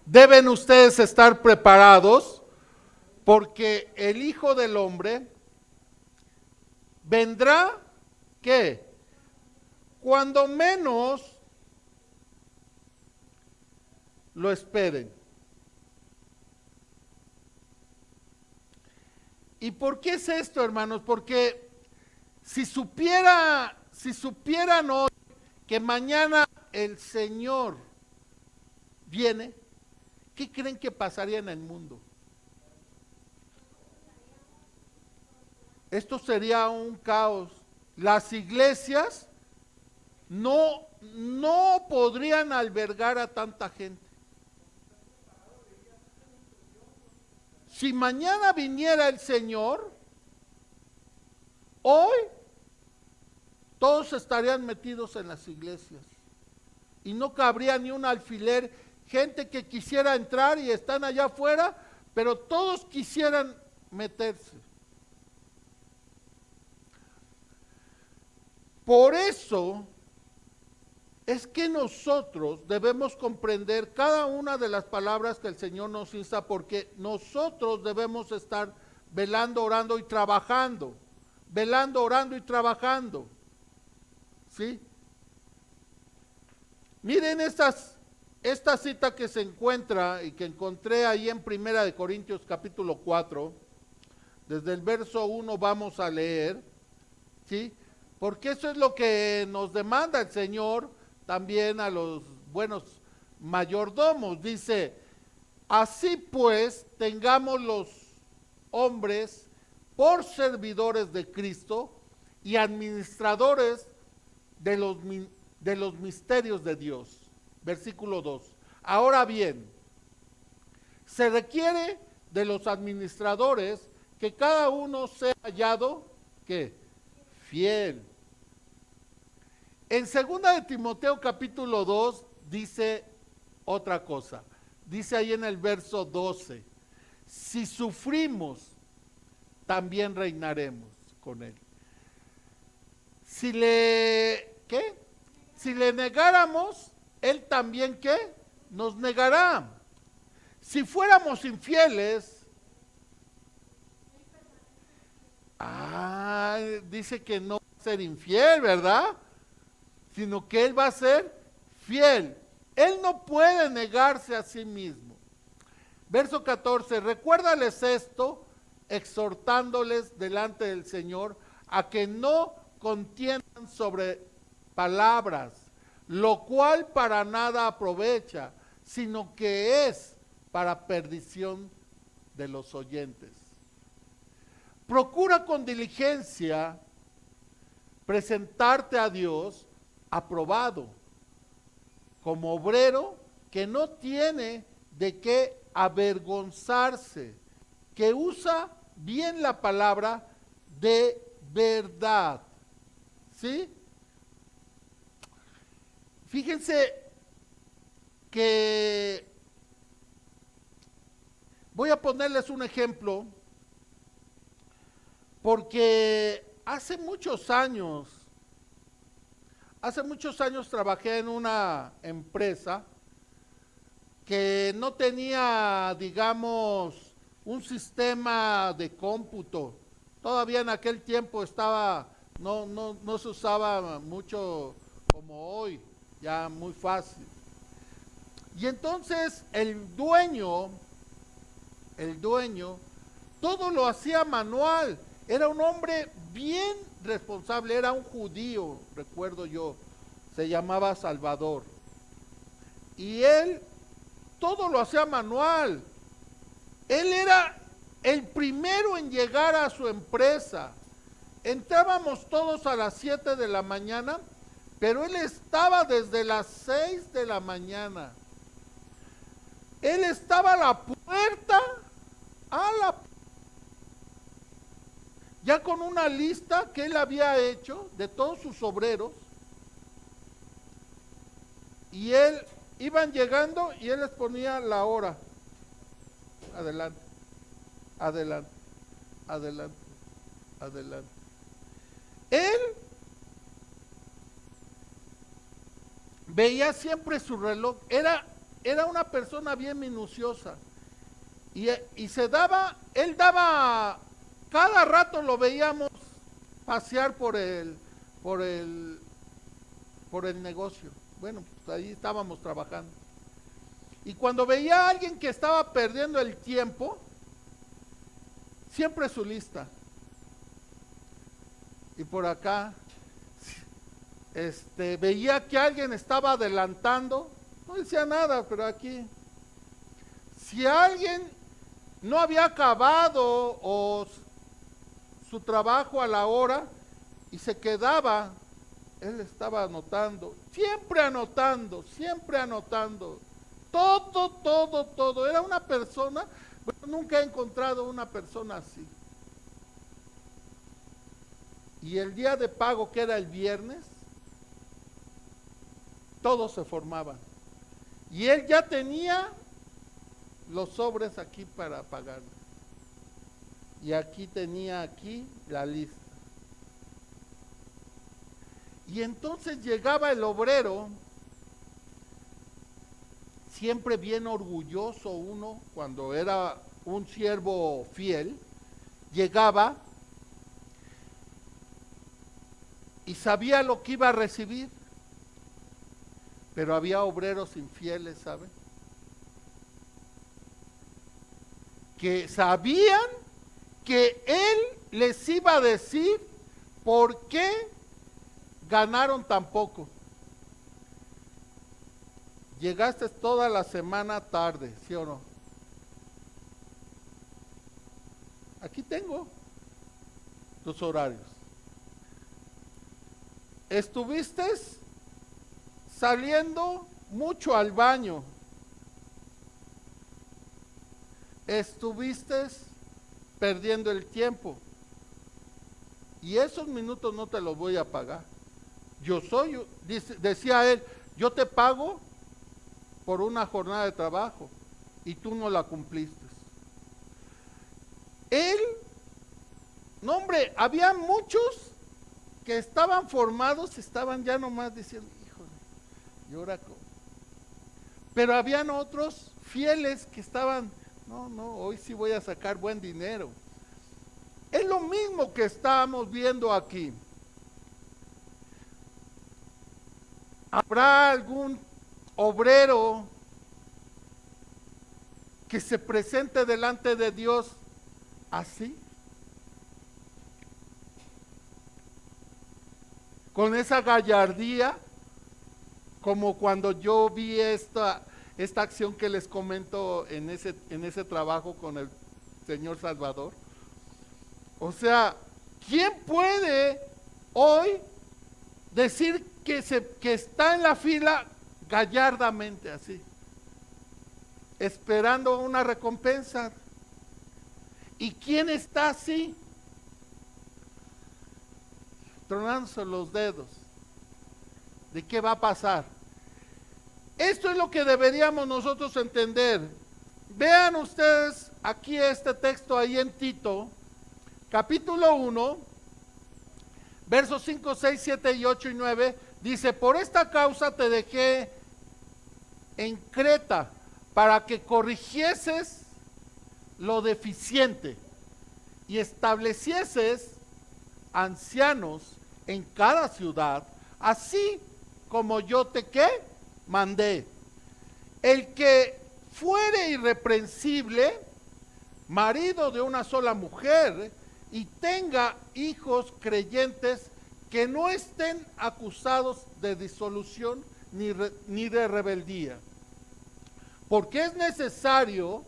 deben ustedes estar preparados, porque el Hijo del Hombre vendrá, ¿qué? Cuando menos lo esperen. ¿Y por qué es esto, hermanos? Porque si supieran hoy que mañana el Señor viene, ¿qué creen que pasaría en el mundo? Esto sería un caos. Las iglesias no podrían albergar a tanta gente. Si mañana viniera el Señor, hoy todos estarían metidos en las iglesias y no cabría ni un alfiler, gente que quisiera entrar y están allá afuera, pero todos quisieran meterse. Por eso es que nosotros debemos comprender cada una de las palabras que el Señor nos insta, porque nosotros debemos estar velando, orando y trabajando. Velando, orando y trabajando. ¿Sí? Miren esta cita que se encuentra y que encontré ahí en 1 Corintios capítulo 4. Desde el verso 1 vamos a leer. ¿Sí? Porque eso es lo que nos demanda el Señor también a los buenos mayordomos. Dice, así pues, tengamos los hombres por servidores de Cristo y administradores de los misterios de Dios. Versículo 2. Ahora bien, se requiere de los administradores que cada uno sea hallado, ¿qué? Fiel. En 2 de Timoteo capítulo 2 dice otra cosa. Dice ahí en el verso 12, si sufrimos, también reinaremos con él. Si le negáramos, él también, ¿qué? Nos negará. Si fuéramos infieles, dice que no va a ser infiel, ¿verdad? Sino que él va a ser fiel. Él no puede negarse a sí mismo. Verso 14, recuérdales esto, exhortándoles delante del Señor a que no contiendan sobre palabras, lo cual para nada aprovecha, sino que es para perdición de los oyentes. Procura con diligencia presentarte a Dios aprobado, como obrero que no tiene de qué avergonzarse, que usa bien la palabra de verdad. ¿Sí? Fíjense que voy a ponerles un ejemplo, porque hace muchos años trabajé en una empresa que no tenía, digamos, un sistema de cómputo. Todavía en aquel tiempo no se usaba mucho como hoy, ya muy fácil. Y entonces el dueño, todo lo hacía manual. Era un hombre bien responsable, era un judío, recuerdo yo, se llamaba Salvador. Y él todo lo hacía manual. Él era el primero en llegar a su empresa. Entrábamos todos a las 7 de la mañana, pero él estaba desde las 6 de la mañana. Él estaba a la puerta, ya con una lista que él había hecho de todos sus obreros, y iban llegando y él les ponía la hora. Adelante, adelante, adelante, adelante. Él veía siempre su reloj, era una persona bien minuciosa, y él daba, cada rato lo veíamos pasear por el negocio. Bueno, pues ahí estábamos trabajando. Y cuando veía a alguien que estaba perdiendo el tiempo, siempre su lista. Y por acá, veía que alguien estaba adelantando, no decía nada, pero aquí, si alguien no había acabado o su trabajo a la hora y se quedaba, él estaba anotando, siempre anotando, siempre anotando, todo, todo, todo. Era una persona, bueno, nunca he encontrado una persona así. Y el día de pago, que era el viernes, todos se formaban. Y él ya tenía los sobres aquí para pagar. Y aquí tenía aquí la lista. Y entonces llegaba el obrero, siempre bien orgulloso uno, cuando era un siervo fiel, llegaba y sabía lo que iba a recibir. Pero había obreros infieles, ¿saben? Que sabían que él les iba a decir por qué ganaron tan poco. Llegaste toda la semana tarde, ¿sí o no? Aquí tengo tus horarios. Estuviste saliendo mucho al baño. Estuviste perdiendo el tiempo. Y esos minutos no te los voy a pagar. Decía él, yo te pago por una jornada de trabajo y tú no la cumpliste. Él, no hombre, había muchos que estaban formados, estaban ya nomás diciendo, híjole, y ahora cómo. Pero habían otros fieles que estaban, no, hoy sí voy a sacar buen dinero. Es lo mismo que estábamos viendo aquí. ¿Habrá algún obrero que se presente delante de Dios así? Con esa gallardía, como cuando yo vi esta acción que les comento en ese trabajo con el señor Salvador. O sea, ¿quién puede hoy decir que está en la fila gallardamente así, esperando una recompensa? ¿Y quién está así? Tronándose los dedos. ¿De qué va a pasar? Esto es lo que deberíamos nosotros entender. Vean ustedes aquí este texto ahí en Tito, capítulo 1, versos 5, 6, 7 y 8 y 9, dice, por esta causa te dejé en Creta, para que corrigieses lo deficiente y establecieses ancianos en cada ciudad, así como yo te mandé. El que fuere irreprensible, marido de una sola mujer, y tenga hijos creyentes que no estén acusados de disolución ni de rebeldía. Porque es necesario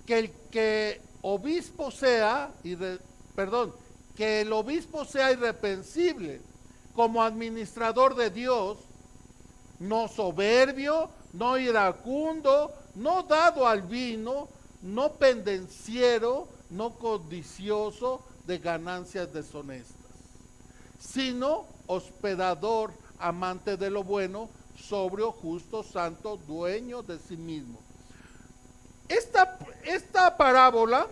que el obispo sea irreprensible como administrador de Dios, no soberbio, no iracundo, no dado al vino, no pendenciero, no codicioso de ganancias deshonestas, sino hospedador, amante de lo bueno, sobrio, justo, santo, dueño de sí mismo. Esta parábola,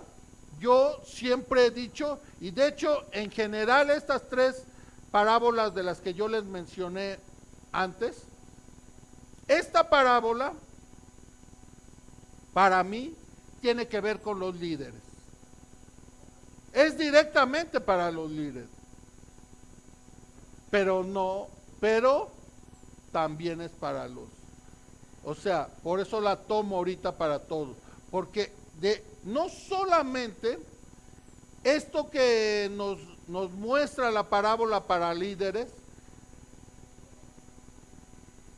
yo siempre he dicho, y de hecho en general estas tres parábolas de las que yo les mencioné antes, esta parábola para mí tiene que ver con los líderes. Es directamente para los líderes. Pero también es para los. O sea, por eso la tomo ahorita para todos. Porque no solamente esto que nos muestra la parábola para líderes,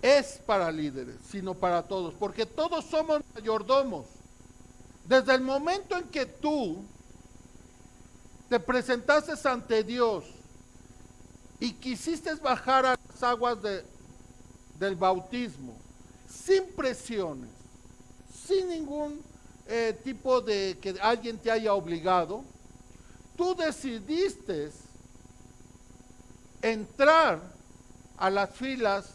es para líderes, sino para todos, porque todos somos mayordomos. Desde el momento en que tú te presentaste ante Dios y quisiste bajar a las aguas del bautismo, sin presiones, sin ningún tipo de que alguien te haya obligado, tú decidiste entrar a las filas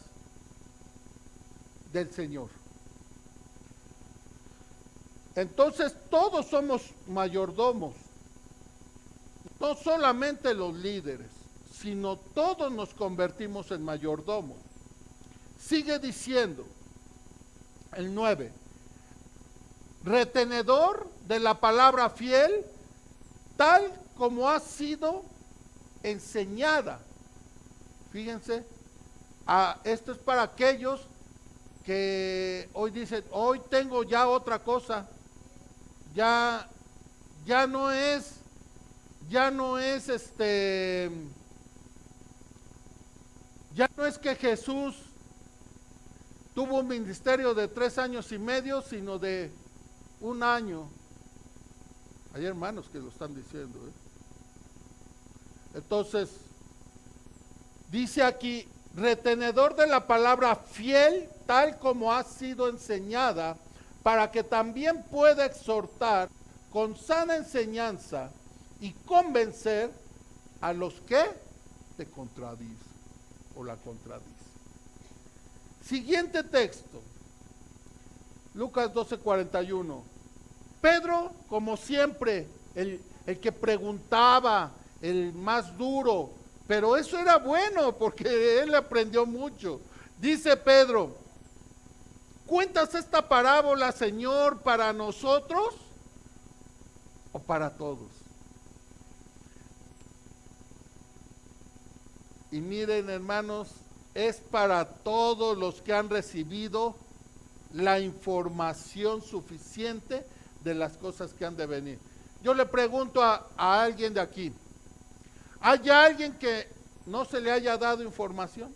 del Señor. Entonces todos somos mayordomos, no solamente los líderes, sino todos nos convertimos en mayordomos. Sigue diciendo el 9, retenedor de la palabra fiel, tal como ha sido enseñada. Fíjense, esto es para aquellos que hoy dicen, hoy tengo ya otra cosa, ya no es ya no es que Jesús tuvo un ministerio de 3 años y medio, sino de 1 año. Hay hermanos que lo están diciendo, ¿eh? Entonces, dice aquí, retenedor de la palabra fiel, tal como ha sido enseñada, para que también pueda exhortar con sana enseñanza y convencer a los que te contradicen o la contradicen. Siguiente texto, Lucas 12:41. Pedro, como siempre, el que preguntaba, el más duro, pero eso era bueno porque él aprendió mucho. Dice Pedro, ¿cuentas esta parábola, Señor, para nosotros o para todos? Y miren, hermanos, es para todos los que han recibido la información suficiente de las cosas que han de venir. Yo le pregunto a alguien de aquí, ¿hay alguien que no se le haya dado información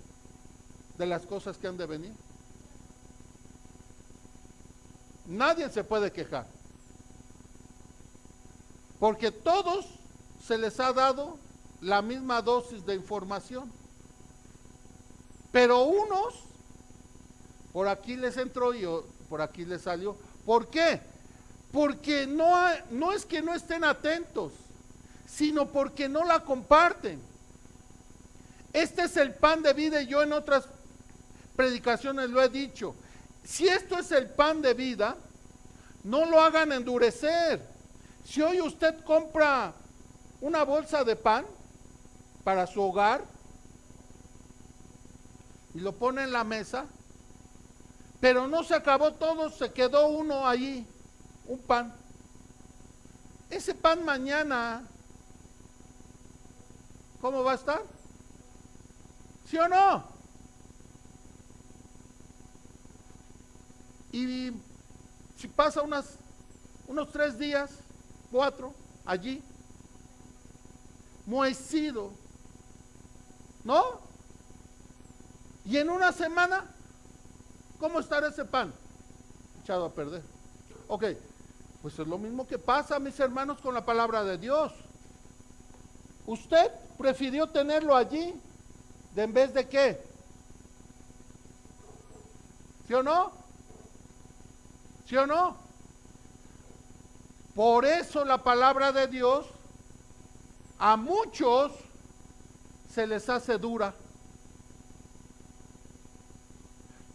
de las cosas que han de venir? Nadie se puede quejar, porque todos se les ha dado la misma dosis de información, pero unos por aquí les entró y por aquí les salió. ¿Por qué? Porque no es que no estén atentos, sino porque no la comparten. Este es el pan de vida, y yo en otras predicaciones lo he dicho. Si esto es el pan de vida, no lo hagan endurecer. Si hoy usted compra una bolsa de pan para su hogar y lo pone en la mesa, pero no se acabó todo, se quedó uno ahí, un pan. Ese pan mañana, ¿cómo va a estar? ¿Sí o no? Y si pasa unos 3 días, 4, allí, mohecido, ¿no? Y en una semana, ¿cómo estará ese pan? Echado a perder. Ok, pues es lo mismo que pasa, mis hermanos, con la palabra de Dios. Usted prefirió tenerlo allí, de en vez de qué. ¿Sí o no? ¿Sí o no? Por eso la palabra de Dios a muchos se les hace dura.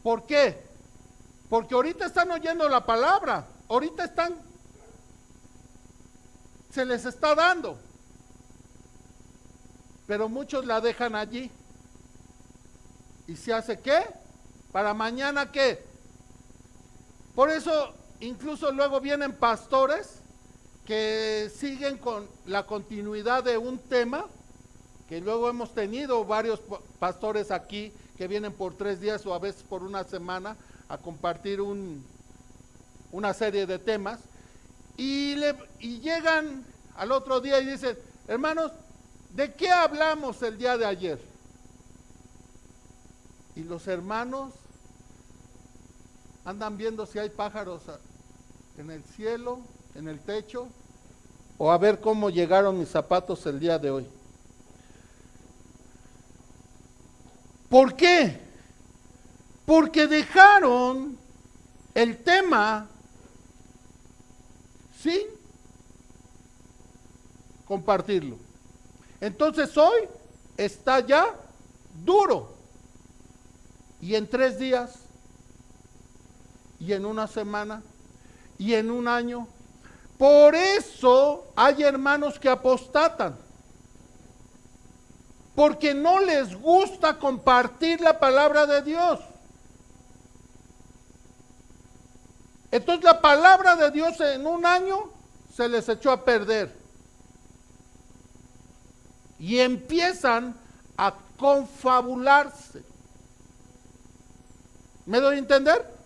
¿Por qué? Porque ahorita están oyendo la palabra, ahorita se les está dando, pero muchos la dejan allí. ¿Y se hace qué? ¿Para mañana qué? Por eso incluso luego vienen pastores que siguen con la continuidad de un tema, que luego hemos tenido varios pastores aquí que vienen por 3 días o a veces por una semana a compartir una serie de temas, y llegan al otro día y dicen, hermanos, ¿de qué hablamos el día de ayer? Y los hermanos andan viendo si hay pájaros en el cielo, en el techo, o a ver cómo llegaron mis zapatos el día de hoy. ¿Por qué? Porque dejaron el tema sin compartirlo. Entonces hoy está ya duro. Y en 3 días, y en una semana, y en un año. Por eso hay hermanos que apostatan. Porque no les gusta compartir la palabra de Dios. Entonces la palabra de Dios en un año se les echó a perder. Y empiezan a confabularse. ¿Me doy a entender?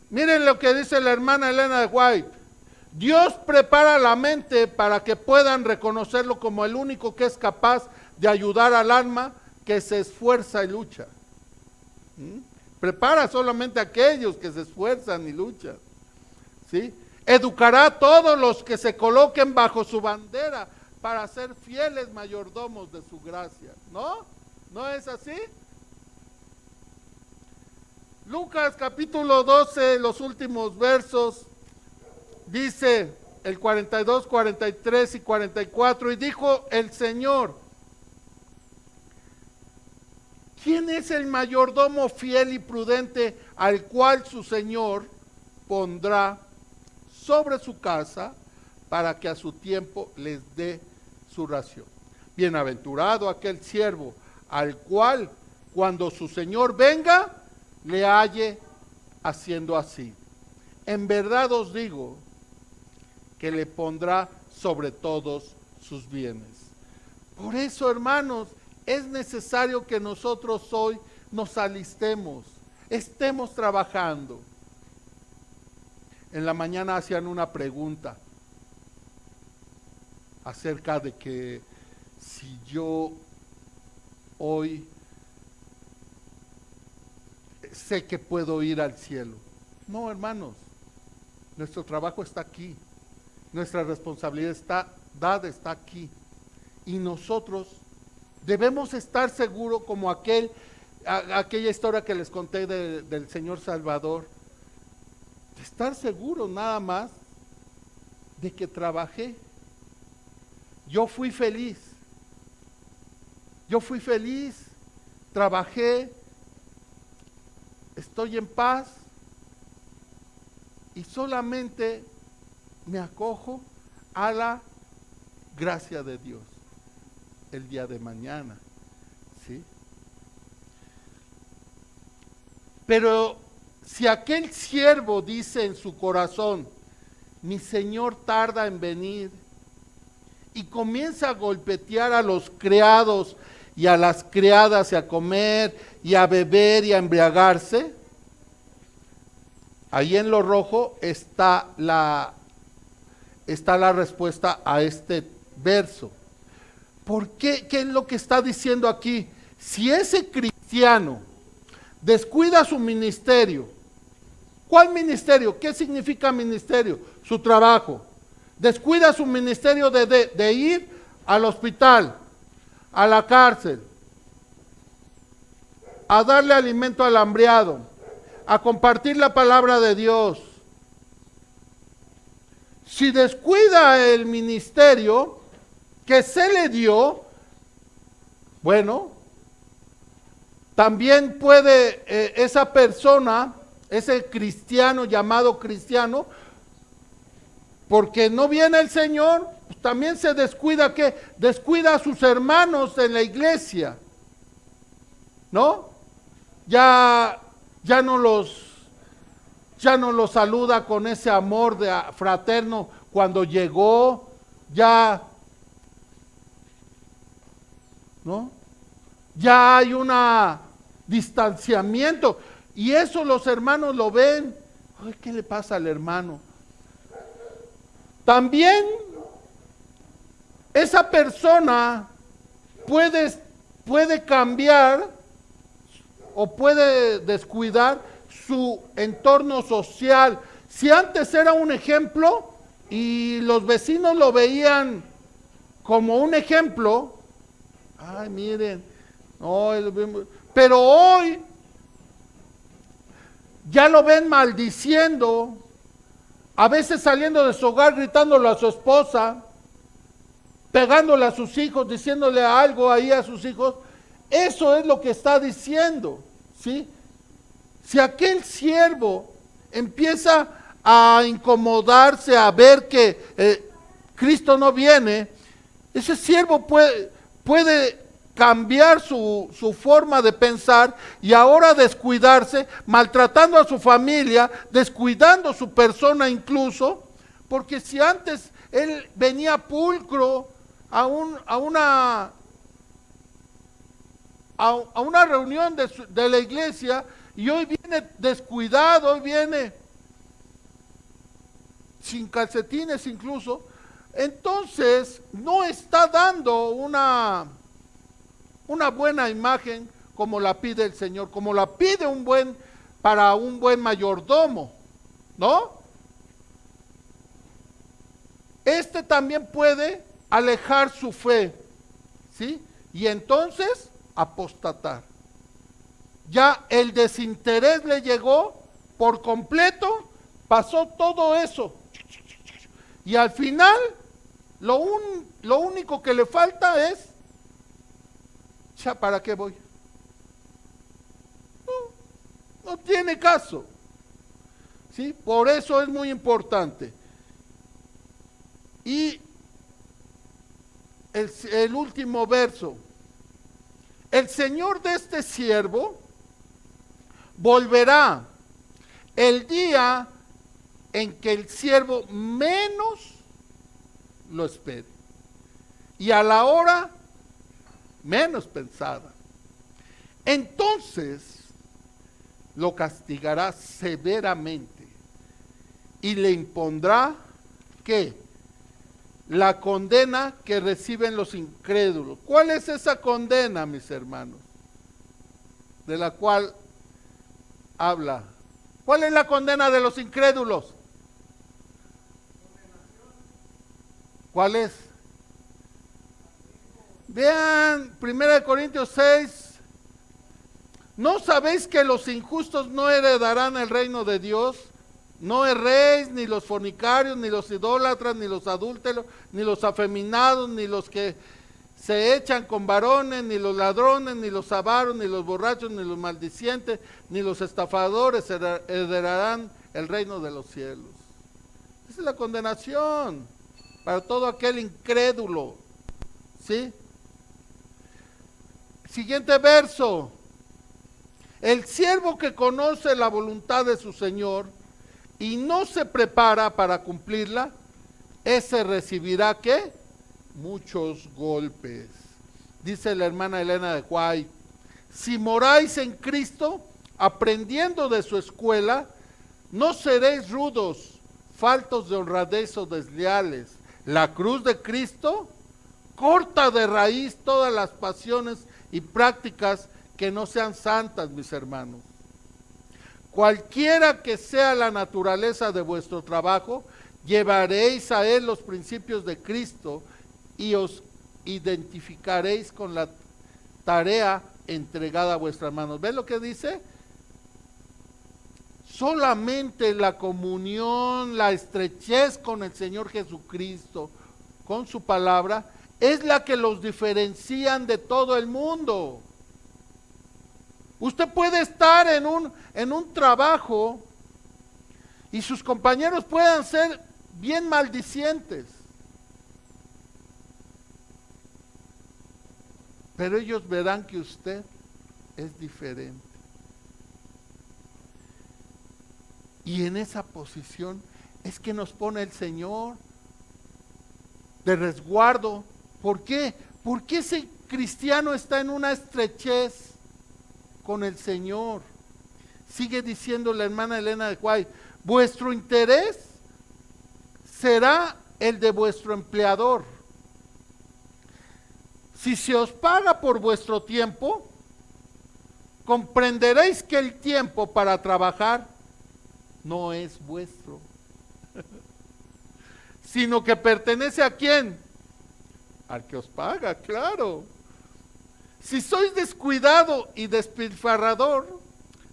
Miren lo que dice la hermana Elena de White. Dios prepara la mente para que puedan reconocerlo como el único que es capaz de ayudar al alma que se esfuerza y lucha. Prepara solamente a aquellos que se esfuerzan y luchan. ¿Sí? Educará a todos los que se coloquen bajo su bandera para ser fieles mayordomos de su gracia. ¿No? ¿No es así? Lucas capítulo 12, los últimos versos, dice el 42, 43 y 44, y dijo el Señor, ¿quién es el mayordomo fiel y prudente al cual su Señor pondrá sobre su casa para que a su tiempo les dé su ración? Bienaventurado aquel siervo al cual cuando su Señor venga le halle haciendo así. En verdad os digo que le pondrá sobre todos sus bienes. Por eso, hermanos, es necesario que nosotros hoy nos alistemos, estemos trabajando. En la mañana hacían una pregunta acerca de que si yo hoy sé que puedo ir al cielo. No, hermanos, nuestro trabajo está aquí, nuestra responsabilidad está aquí, y nosotros debemos estar seguros como aquella historia que les conté del Señor Salvador, de estar seguros nada más de que trabajé. Yo fui feliz, trabajé, estoy en paz y solamente me acojo a la gracia de Dios el día de mañana, ¿sí? Pero si aquel siervo dice en su corazón, mi Señor tarda en venir, y comienza a golpetear a los criados y a las criadas y a comer y a beber y a embriagarse, ahí en lo rojo está la respuesta a este verso. ¿Por qué? ¿Qué es lo que está diciendo aquí? Si ese cristiano descuida su ministerio, ¿cuál ministerio? ¿Qué significa ministerio? Su trabajo. Descuida su ministerio de ir al hospital, a la cárcel, a darle alimento al hambriado, a compartir la palabra de Dios. Si descuida el ministerio que se le dio, bueno, también puede esa persona, ese cristiano llamado cristiano, porque no viene el Señor, pues también se descuida, ¿qué? Descuida a sus hermanos en la iglesia, ¿no? Ya no los saluda con ese amor fraterno cuando llegó, ya, ¿no? Ya hay un distanciamiento, y eso los hermanos lo ven. Ay, ¿qué le pasa al hermano? También esa persona puede cambiar o puede descuidar su entorno social. Si antes era un ejemplo y los vecinos lo veían como un ejemplo, ay, miren, no, pero hoy ya lo ven maldiciendo, a veces saliendo de su hogar gritándole a su esposa, pegándole a sus hijos, diciéndole algo ahí a sus hijos. Eso es lo que está diciendo, ¿sí? Si aquel siervo empieza a incomodarse, a ver que Cristo no viene, ese siervo puede cambiar su forma de pensar y ahora descuidarse, maltratando a su familia, descuidando su persona incluso, porque si antes él venía pulcro a una reunión de la iglesia y hoy viene descuidado, hoy viene sin calcetines incluso, entonces no está dando una buena imagen como la pide el Señor, como la pide para un buen mayordomo, ¿no? Este también puede alejar su fe, ¿sí? Y entonces apostatar. Ya el desinterés le llegó por completo, pasó todo eso. Y al final, lo único que le falta es, ¿ya para qué voy? No tiene caso. ¿Sí? Por eso es muy importante. Y el último verso. El Señor de este siervo volverá el día en que el siervo menos lo espere y a la hora menos pensada. Entonces lo castigará severamente y le impondrá ¿qué? La condena que reciben los incrédulos. ¿Cuál es esa condena, mis hermanos? De la cual habla. ¿Cuál es la condena de los incrédulos? ¿Cuál es? Vean 1 Corintios 6. ¿No sabéis que los injustos no heredarán el reino de Dios? No erréis, ni los fornicarios, ni los idólatras, ni los adúlteros, ni los afeminados, ni los que se echan con varones, ni los ladrones, ni los avaros, ni los borrachos, ni los maldicientes, ni los estafadores heredarán el reino de los cielos. Esa es la condenación para todo aquel incrédulo. ¿Sí? Siguiente verso. El siervo que conoce la voluntad de su Señor y no se prepara para cumplirla, ese recibirá ¿qué? Muchos golpes. Dice la hermana Elena de White, si moráis en Cristo, aprendiendo de su escuela, no seréis rudos, faltos de honradez o desleales. La cruz de Cristo corta de raíz todas las pasiones y prácticas que no sean santas, mis hermanos. Cualquiera que sea la naturaleza de vuestro trabajo, llevaréis a él los principios de Cristo y os identificaréis con la tarea entregada a vuestras manos. ¿Ven lo que dice? Solamente la comunión, la estrechez con el Señor Jesucristo, con su palabra, es la que los diferencian de todo el mundo. Usted puede estar en un trabajo y sus compañeros puedan ser bien maldicientes, pero ellos verán que usted es diferente. Y en esa posición es que nos pone el Señor de resguardo. ¿Por qué? Porque ese cristiano está en una estrechez con el Señor. Sigue diciendo la hermana Elena de White, vuestro interés será el de vuestro empleador. Si se os paga por vuestro tiempo, comprenderéis que el tiempo para trabajar no es vuestro, sino que pertenece ¿a quién? Al que os paga, claro. Si sois descuidado y despilfarrador,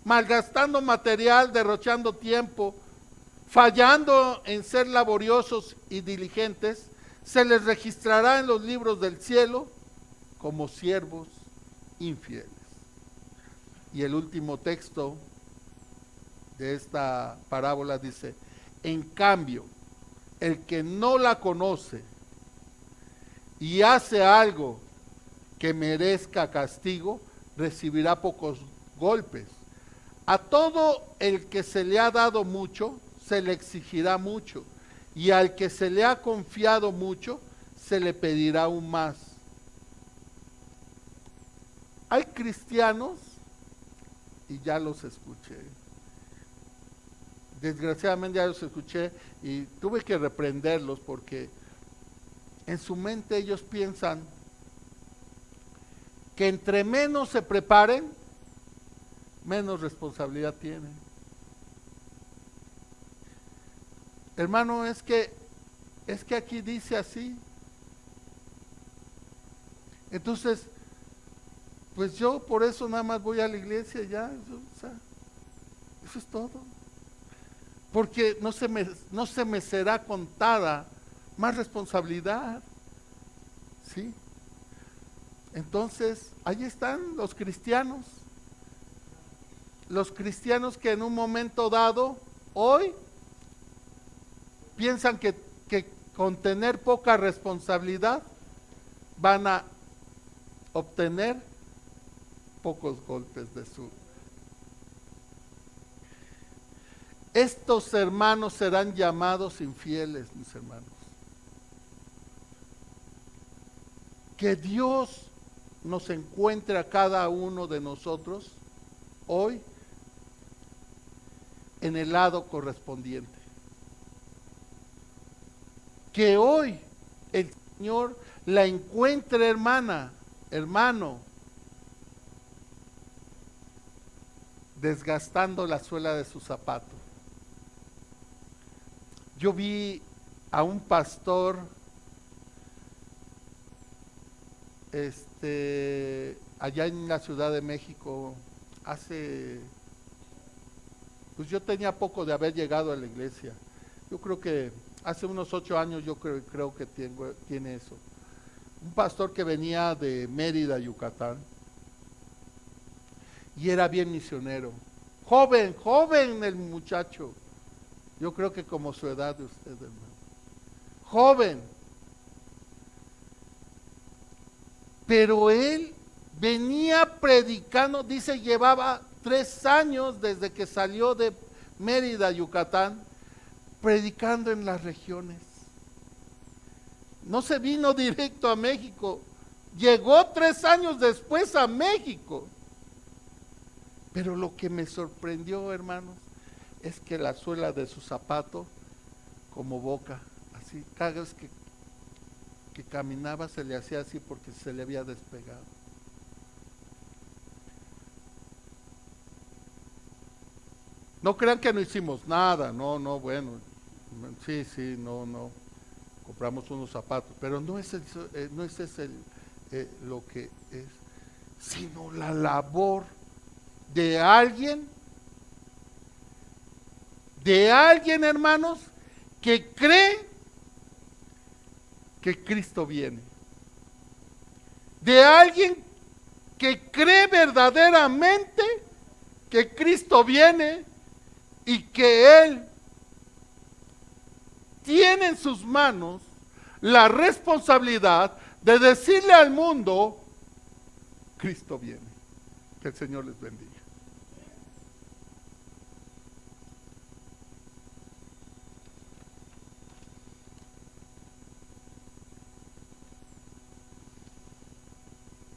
malgastando material, derrochando tiempo, fallando en ser laboriosos y diligentes, se les registrará en los libros del cielo como siervos infieles. Y el último texto de esta parábola dice: en cambio, el que no la conoce y hace algo que merezca castigo, recibirá pocos golpes. A todo el que se le ha dado mucho, se le exigirá mucho, y al que se le ha confiado mucho, se le pedirá aún más. Hay cristianos, y ya los escuché, desgraciadamente ya los escuché, y tuve que reprenderlos porque en su mente ellos piensan que entre menos se preparen, menos responsabilidad tienen. Hermano, es que aquí dice así. Entonces, pues yo por eso nada más voy a la iglesia ya, eso es todo. Porque no se me será contada más responsabilidad. ¿Sí? Entonces, ahí están los cristianos. Los cristianos que en un momento dado, hoy, piensan que con tener poca responsabilidad van a obtener pocos golpes de su. Estos hermanos serán llamados infieles, mis hermanos. Que Dios nos encuentre a cada uno de nosotros hoy en el lado correspondiente. Que hoy el Señor la encuentre, hermana, hermano, desgastando la suela de su zapato. Yo vi a un pastor allá en la Ciudad de México pues yo tenía poco de haber llegado a la iglesia. Yo creo que hace unos 8 años yo creo que tiene eso. Un pastor que venía de Mérida, Yucatán, y era bien misionero. Joven el muchacho. Yo creo que como su edad de usted, hermano. Joven. Pero él venía predicando, dice, llevaba 3 años desde que salió de Mérida, Yucatán, predicando en las regiones. No se vino directo a México, llegó 3 años después a México. Pero lo que me sorprendió, hermanos, es que la suela de su zapato, como boca, así, cada vez que caminaba se le hacía así porque se le había despegado. No crean que no hicimos nada, no, bueno, sí, no, compramos unos zapatos, pero no es lo que es, sino la labor de alguien, hermanos, que cree que Cristo viene, de alguien que cree verdaderamente que Cristo viene y que Él tiene en sus manos la responsabilidad de decirle al mundo: Cristo viene. Que el Señor les bendiga.